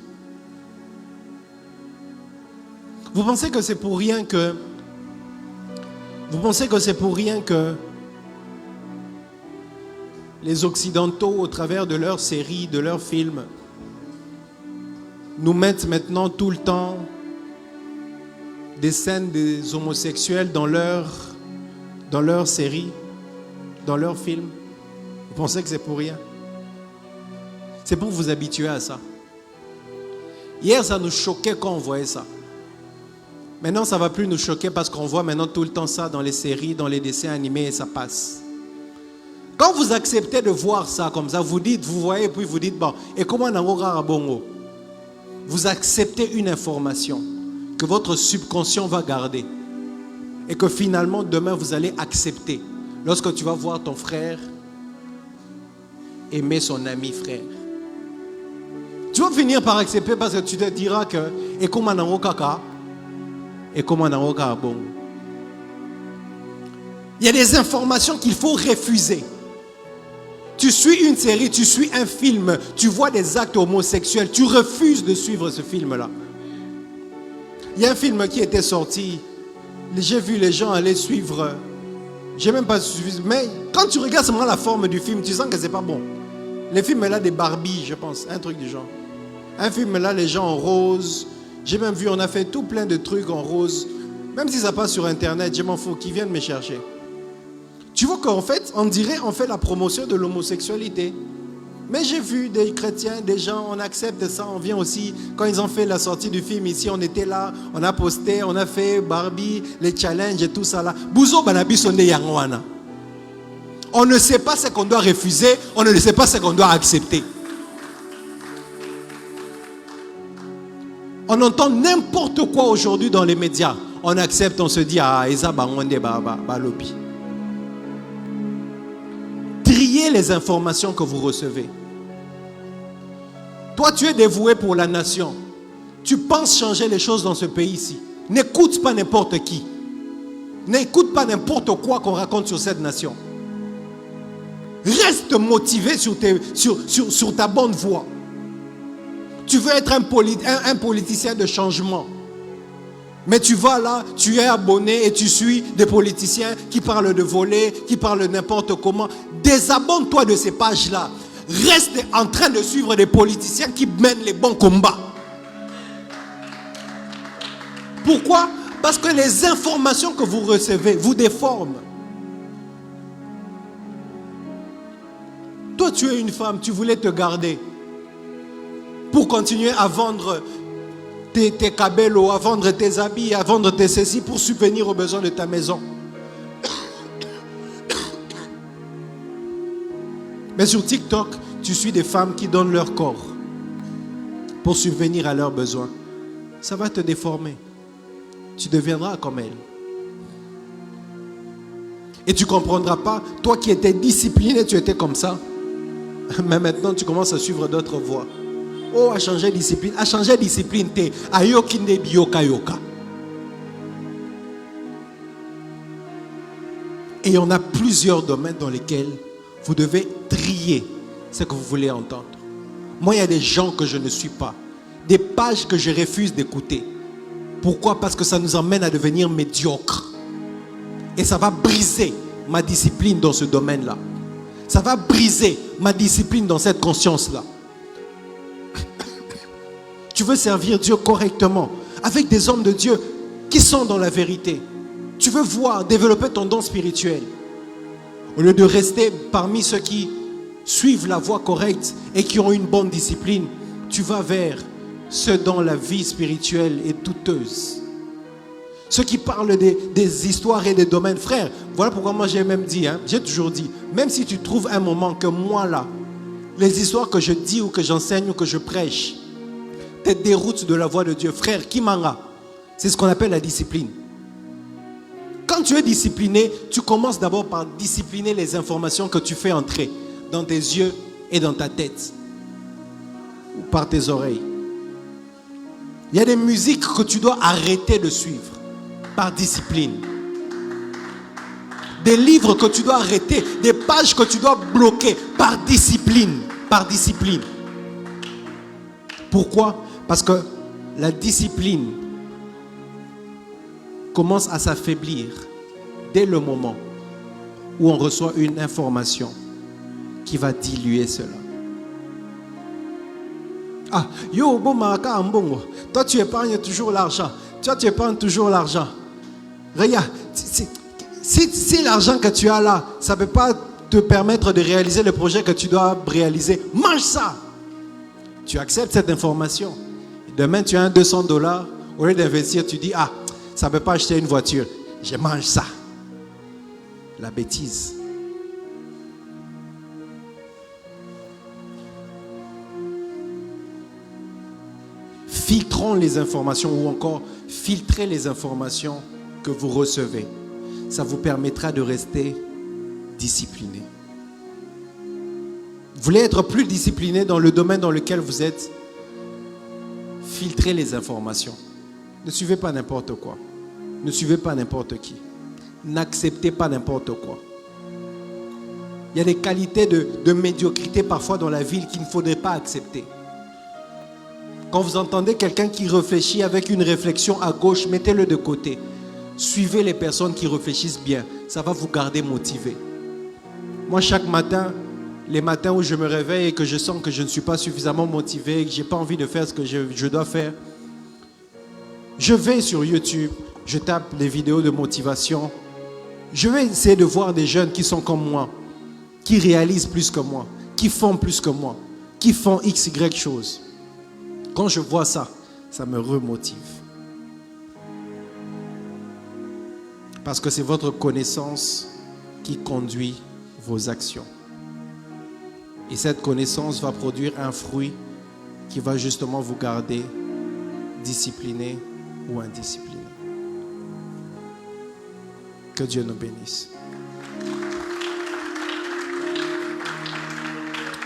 Vous pensez que c'est pour rien que les Occidentaux, au travers de leurs séries, de leurs films, nous mettent maintenant tout le temps des scènes des homosexuels dans leurs séries, dans leurs films? Vous pensez que c'est pour rien? C'est pour vous habituer à ça. Hier, ça nous choquait quand on voyait ça. Maintenant, ça ne va plus nous choquer parce qu'on voit maintenant tout le temps ça dans les séries, dans les dessins animés et ça passe. Quand vous acceptez de voir ça comme ça, vous voyez, puis vous dites, bon, et comment on a bongo? Vous acceptez une information que votre subconscient va garder et que finalement, demain, vous allez accepter. Lorsque tu vas voir ton frère aimer son ami frère. Tu vas finir par accepter parce que tu te diras que et comment on a et comment on a bon. Il y a des informations qu'il faut refuser. Tu suis une série, tu suis un film, tu vois des actes homosexuels, tu refuses de suivre ce film-là. Il y a un film qui était sorti, j'ai vu les gens aller suivre, j'ai même pas suivi, mais quand tu regardes seulement la forme du film, tu sens que c'est pas bon. Les films là des Barbie, je pense, un truc du genre. Un film là, les gens en rose, j'ai même vu, on a fait tout plein de trucs en rose, même si ça passe sur internet, je m'en fous, qu'ils viennent me chercher. Tu vois qu'en fait, on dirait on fait la promotion de l'homosexualité. Mais j'ai vu des chrétiens, des gens, on accepte ça, on vient aussi. Quand ils ont fait la sortie du film ici, on était là, on a posté, on a fait Barbie, les challenges et tout ça là. Bouzo banabi sonde yangwana. On ne sait pas ce qu'on doit refuser, on ne sait pas ce qu'on doit accepter. On entend n'importe quoi aujourd'hui dans les médias. On accepte, on se dit, ah, Eza bangonde balobi. Triez les informations que vous recevez. Toi, tu es dévoué pour la nation. Tu penses changer les choses dans ce pays-ci. N'écoute pas n'importe qui. N'écoute pas n'importe quoi qu'on raconte sur cette nation. Reste motivé sur ta bonne voie. Tu veux être un politicien de changement. Mais tu vas là, tu es abonné et tu suis des politiciens qui parlent de voler, qui parlent de n'importe comment. Désabonne-toi de ces pages-là. Reste en train de suivre des politiciens qui mènent les bons combats. Pourquoi? Parce que les informations que vous recevez vous déforment. Toi, tu es une femme, tu voulais te garder pour continuer à vendre tes cabellos, à vendre tes habits, à vendre tes ceci pour subvenir aux besoins de ta maison. Mais sur TikTok, tu suis des femmes qui donnent leur corps pour subvenir à leurs besoins. Ça va te déformer. Tu deviendras comme elles. Et tu ne comprendras pas, toi qui étais discipliné, tu étais comme ça. Mais maintenant, tu commences à suivre d'autres voies. Oh, à changer de discipline. À changer de discipline, t'es ayokinde biyoka yoka. Et il y en a plusieurs domaines dans lesquels vous devez trier ce que vous voulez entendre. Moi, il y a des gens que je ne suis pas. Des pages que je refuse d'écouter. Pourquoi? Parce que ça nous emmène à devenir médiocres. Et ça va briser ma discipline dans ce domaine-là. Ça va briser ma discipline dans cette conscience-là. Tu veux servir Dieu correctement, avec des hommes de Dieu qui sont dans la vérité. Tu veux voir développer ton don spirituel. Au lieu de rester parmi ceux qui suivent la voie correcte et qui ont une bonne discipline, tu vas vers ceux dont la vie spirituelle est douteuse. Ceux qui parlent des histoires et des domaines. Frère, voilà pourquoi moi j'ai même dit, j'ai toujours dit, même si tu trouves un moment que moi là, les histoires que je dis ou que j'enseigne ou que je prêche, te déroutent de la voie de Dieu. Frère, Kimanga, c'est ce qu'on appelle la discipline. Quand tu es discipliné, tu commences d'abord par discipliner les informations que tu fais entrer dans tes yeux et dans ta tête. Ou par tes oreilles. Il y a des musiques que tu dois arrêter de suivre par discipline. Des livres que tu dois arrêter, des pages que tu dois bloquer par discipline. Par discipline. Pourquoi? Parce que la discipline commence à s'affaiblir dès le moment où on reçoit une information qui va diluer cela. Ah, yo, bon, toi tu épargnes toujours l'argent. Toi tu épargnes toujours l'argent. Regarde, si l'argent que tu as là, ça ne peut pas te permettre de réaliser le projet que tu dois réaliser, mange ça. Tu acceptes cette information. Demain, tu as un $200. Au lieu d'investir, tu dis, ah, ça ne peut pas acheter une voiture. Je mange ça. La bêtise. Filtrons les informations ou encore filtrez les informations que vous recevez. Ça vous permettra de rester discipliné. Vous voulez être plus discipliné dans le domaine dans lequel vous êtes? Filtrez les informations. Ne suivez pas n'importe quoi. Ne suivez pas n'importe qui. N'acceptez pas n'importe quoi. Il y a des qualités de médiocrité parfois dans la ville qu'il ne faudrait pas accepter. Quand vous entendez quelqu'un qui réfléchit avec une réflexion à gauche, mettez-le de côté. Suivez les personnes qui réfléchissent bien. Ça va vous garder motivé. Moi, chaque matin, les matins où je me réveille et que je sens que je ne suis pas suffisamment motivé, que je n'ai pas envie de faire ce que je dois faire, je vais sur YouTube, je tape les vidéos de motivation. Je vais essayer de voir des jeunes qui sont comme moi, qui réalisent plus que moi, qui font plus que moi, qui font X, Y choses. Quand je vois ça, ça me remotive. Parce que c'est votre connaissance qui conduit vos actions. Et cette connaissance va produire un fruit qui va justement vous garder discipliné ou indiscipliné. Que Dieu nous bénisse.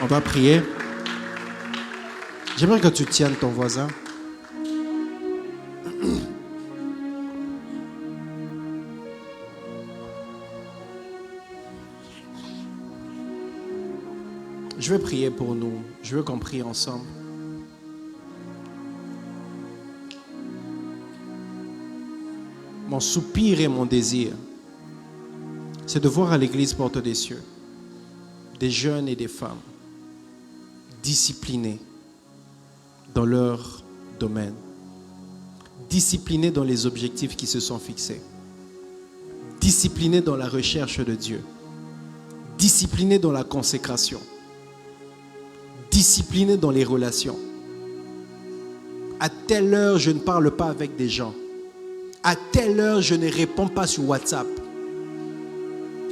On va prier. J'aimerais que tu tiennes ton voisin. Je vais prier pour nous. Je veux qu'on prie ensemble. Mon soupir et mon désir, c'est de voir à l'église Porte des Cieux des jeunes et des femmes disciplinés dans leur domaine, disciplinés dans les objectifs qui se sont fixés, disciplinés dans la recherche de Dieu, disciplinés dans la consécration, disciplinés dans les relations. À telle heure, je ne parle pas avec des gens. À telle heure, je ne réponds pas sur WhatsApp.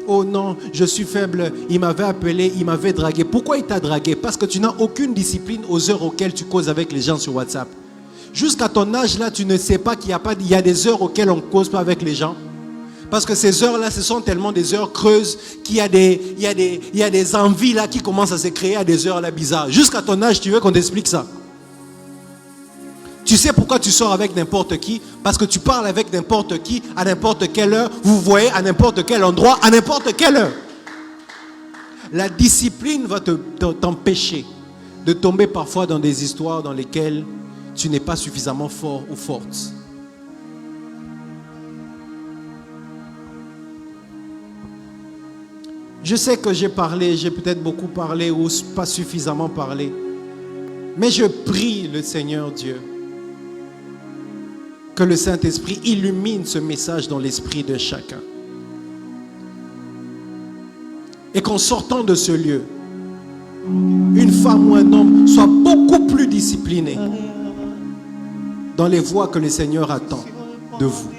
Oh non, je suis faible, il m'avait appelé, il m'avait dragué. Pourquoi il t'a dragué? Parce que tu n'as aucune discipline aux heures auxquelles tu causes avec les gens sur WhatsApp. Jusqu'à ton âge là, tu ne sais pas qu'il y a des heures auxquelles on ne cause pas avec les gens. Parce que ces heures-là, ce sont tellement des heures creuses qu'il y a des envies là qui commencent à se créer à des heures là bizarres. Jusqu'à ton âge, tu veux qu'on t'explique ça? Tu sais pourquoi tu sors avec n'importe qui? Parce que tu parles avec n'importe qui, à n'importe quelle heure, vous voyez à n'importe quel endroit, à n'importe quelle heure. La discipline va t'empêcher de tomber parfois dans des histoires dans lesquelles tu n'es pas suffisamment fort ou forte. Je sais que j'ai peut-être beaucoup parlé ou pas suffisamment parlé, mais je prie le Seigneur Dieu que le Saint-Esprit illumine ce message dans l'esprit de chacun. Et qu'en sortant de ce lieu, une femme ou un homme soit beaucoup plus discipliné dans les voies que le Seigneur attend de vous.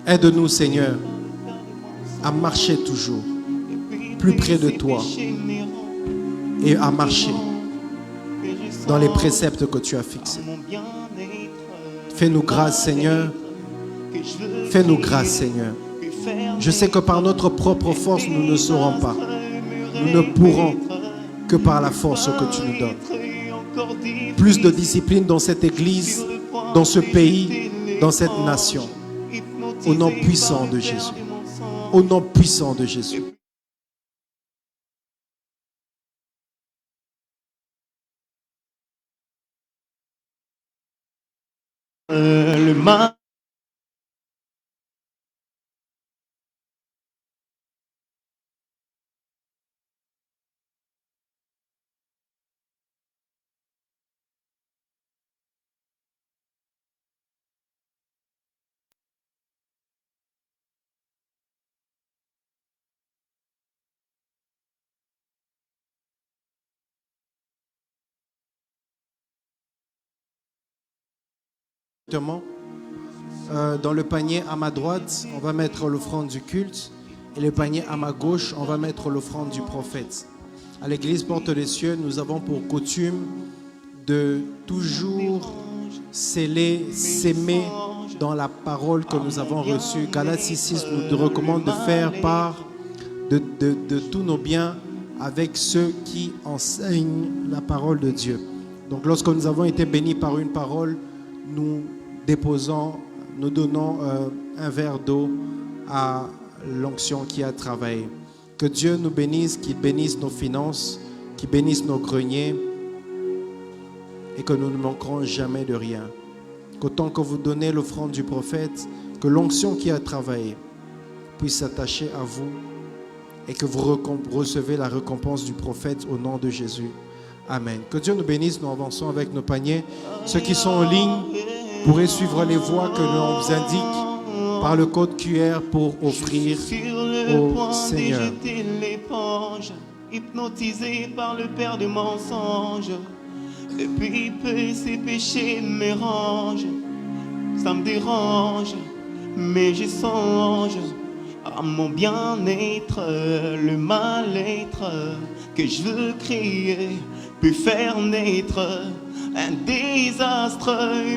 Aide-nous, Seigneur, à marcher toujours plus près de toi et à marcher dans les préceptes que tu as fixés. Fais-nous grâce, Seigneur. Fais-nous grâce, Seigneur. Je sais que par notre propre force, nous ne saurons pas. Nous ne pourrons que par la force que tu nous donnes. Plus de discipline dans cette église, dans ce pays, dans cette nation. Au nom puissant de Jésus. Au nom puissant de Jésus. Le mal. Dans le panier à ma droite, on va mettre l'offrande du culte, et le panier à ma gauche, on va mettre l'offrande du prophète. À l'église Porte des Cieux, nous avons pour coutume de toujours s'aimer dans la parole que nous avons reçue. Galates 6 nous recommande de faire part de tous nos biens avec ceux qui enseignent la parole de Dieu. Donc lorsque nous avons été bénis par une parole, nous donnons un verre d'eau à l'onction qui a travaillé. Que Dieu nous bénisse, qu'il bénisse nos finances, qu'il bénisse nos greniers et que nous ne manquerons jamais de rien. Qu'autant que vous donnez l'offrande du prophète, que l'onction qui a travaillé puisse s'attacher à vous et que vous recevez la récompense du prophète au nom de Jésus. Amen. Que Dieu nous bénisse, nous avançons avec nos paniers. Ceux qui sont en ligne pourraient suivre les voies que l'on vous indique par le code QR pour offrir au Seigneur. Hypnotisé par le père des mensonges, depuis peu ces péchés me rangent. Ça me dérange, mais je songe à mon bien-être, le mal-être que je veux créer peut faire naître un désastre,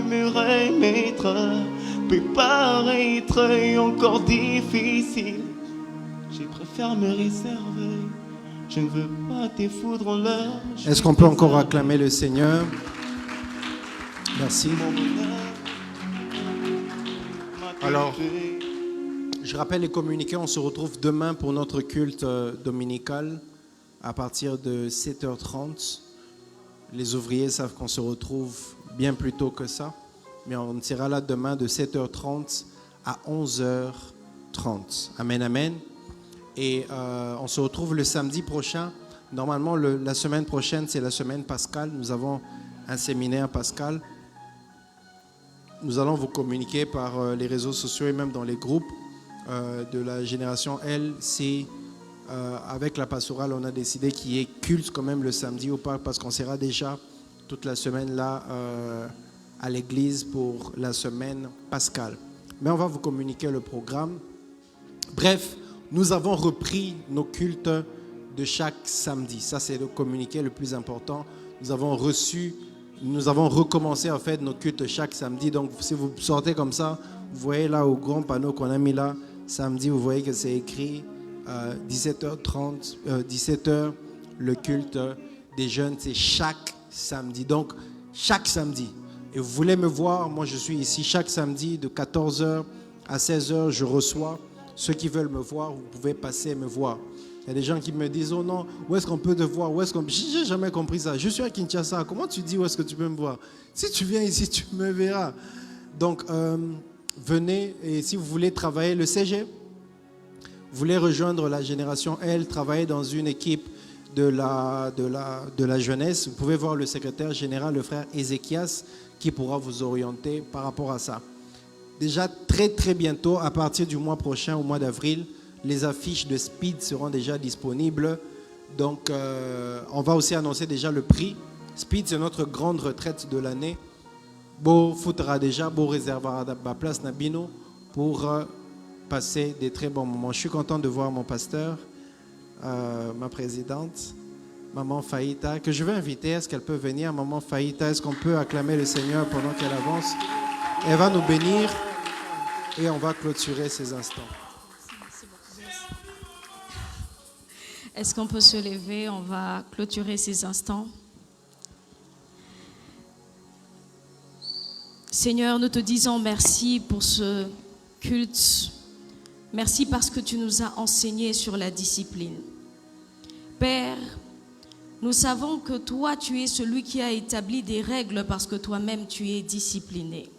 me remettre peut paraître encore difficile. Je préfère me réserver, je ne veux pas te foudre en l'air. Est-ce qu'on peut encore acclamer le Seigneur? Merci. Alors, je rappelle les communiqués, on se retrouve demain pour notre culte dominical à partir de 7h30. Les ouvriers savent qu'on se retrouve bien plus tôt que ça, mais on sera là demain de 7h30 à 11h30. Amen, amen. Et on se retrouve le samedi prochain. Normalement, la semaine prochaine, c'est la semaine pascale. Nous avons un séminaire pascal. Nous allons vous communiquer par les réseaux sociaux et même dans les groupes de la génération L. Si avec la pastorale, on a décidé qu'il y ait culte quand même le samedi ou pas, parce qu'on sera déjà toute la semaine là à l'église pour la semaine pascale. Mais on va vous communiquer le programme. Bref, nous avons repris nos cultes de chaque samedi. Ça, c'est le communiqué le plus important. Nous avons recommencé en fait nos cultes chaque samedi. Donc, si vous sortez comme ça, Vous voyez là au grand panneau qu'on a mis là, samedi, vous voyez que c'est écrit 17h30, 17h, le culte des jeunes, c'est chaque samedi. Donc, chaque samedi. Et vous voulez me voir, moi je suis ici chaque samedi de 14h à 16h, je reçois. Ceux qui veulent me voir, vous pouvez passer et me voir. Il y a des gens qui me disent, oh non, où est-ce qu'on peut te voir? Où est-ce qu'on... J'ai jamais compris ça. Je suis à Kinshasa, comment tu dis où est-ce que tu peux me voir? Si tu viens ici, tu me verras. Donc, venez, et si vous voulez travailler le CG, vous voulez rejoindre la génération L, travailler dans une équipe de la jeunesse, vous pouvez voir le secrétaire général, le frère Ézéchias, qui pourra vous orienter par rapport à ça. Déjà très très bientôt, à partir du mois prochain, au mois d'avril, les affiches de Speed seront déjà disponibles. Donc on va aussi annoncer déjà le prix. Speed, c'est notre grande retraite de l'année. Beau foutra déjà, beau réservoir la place Nabino pour passer des très bons moments. Je suis content de voir mon pasteur, ma présidente, Maman Faïta, que je vais inviter. Est-ce qu'elle peut venir, Maman Faïta? Est-ce qu'on peut acclamer le Seigneur pendant qu'elle avance? Elle va nous bénir et on va clôturer ces instants. Est-ce qu'on peut se lever? On va clôturer ces instants. Seigneur, nous te disons merci pour ce culte. Merci parce que tu nous as enseigné sur la discipline. Père, nous savons que toi, tu es celui qui a établi des règles parce que toi-même, tu es discipliné.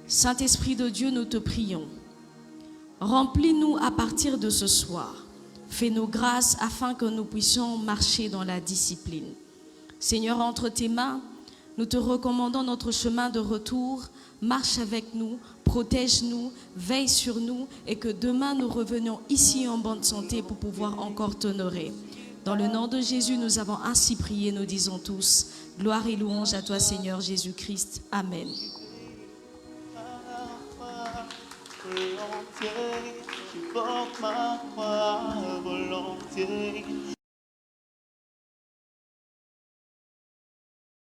Saint-Esprit de Dieu, nous te prions. Remplis-nous à partir de ce soir. Fais-nous grâce afin que nous puissions marcher dans la discipline. Seigneur, entre tes mains, nous te recommandons notre chemin de retour. Marche avec nous, protège-nous, veille sur nous et que demain nous revenions ici en bonne santé pour pouvoir encore t'honorer. Dans le nom de Jésus, nous avons ainsi prié, nous disons tous, gloire et louange à toi Seigneur Jésus-Christ. Amen. Je porte ma croix volontiers.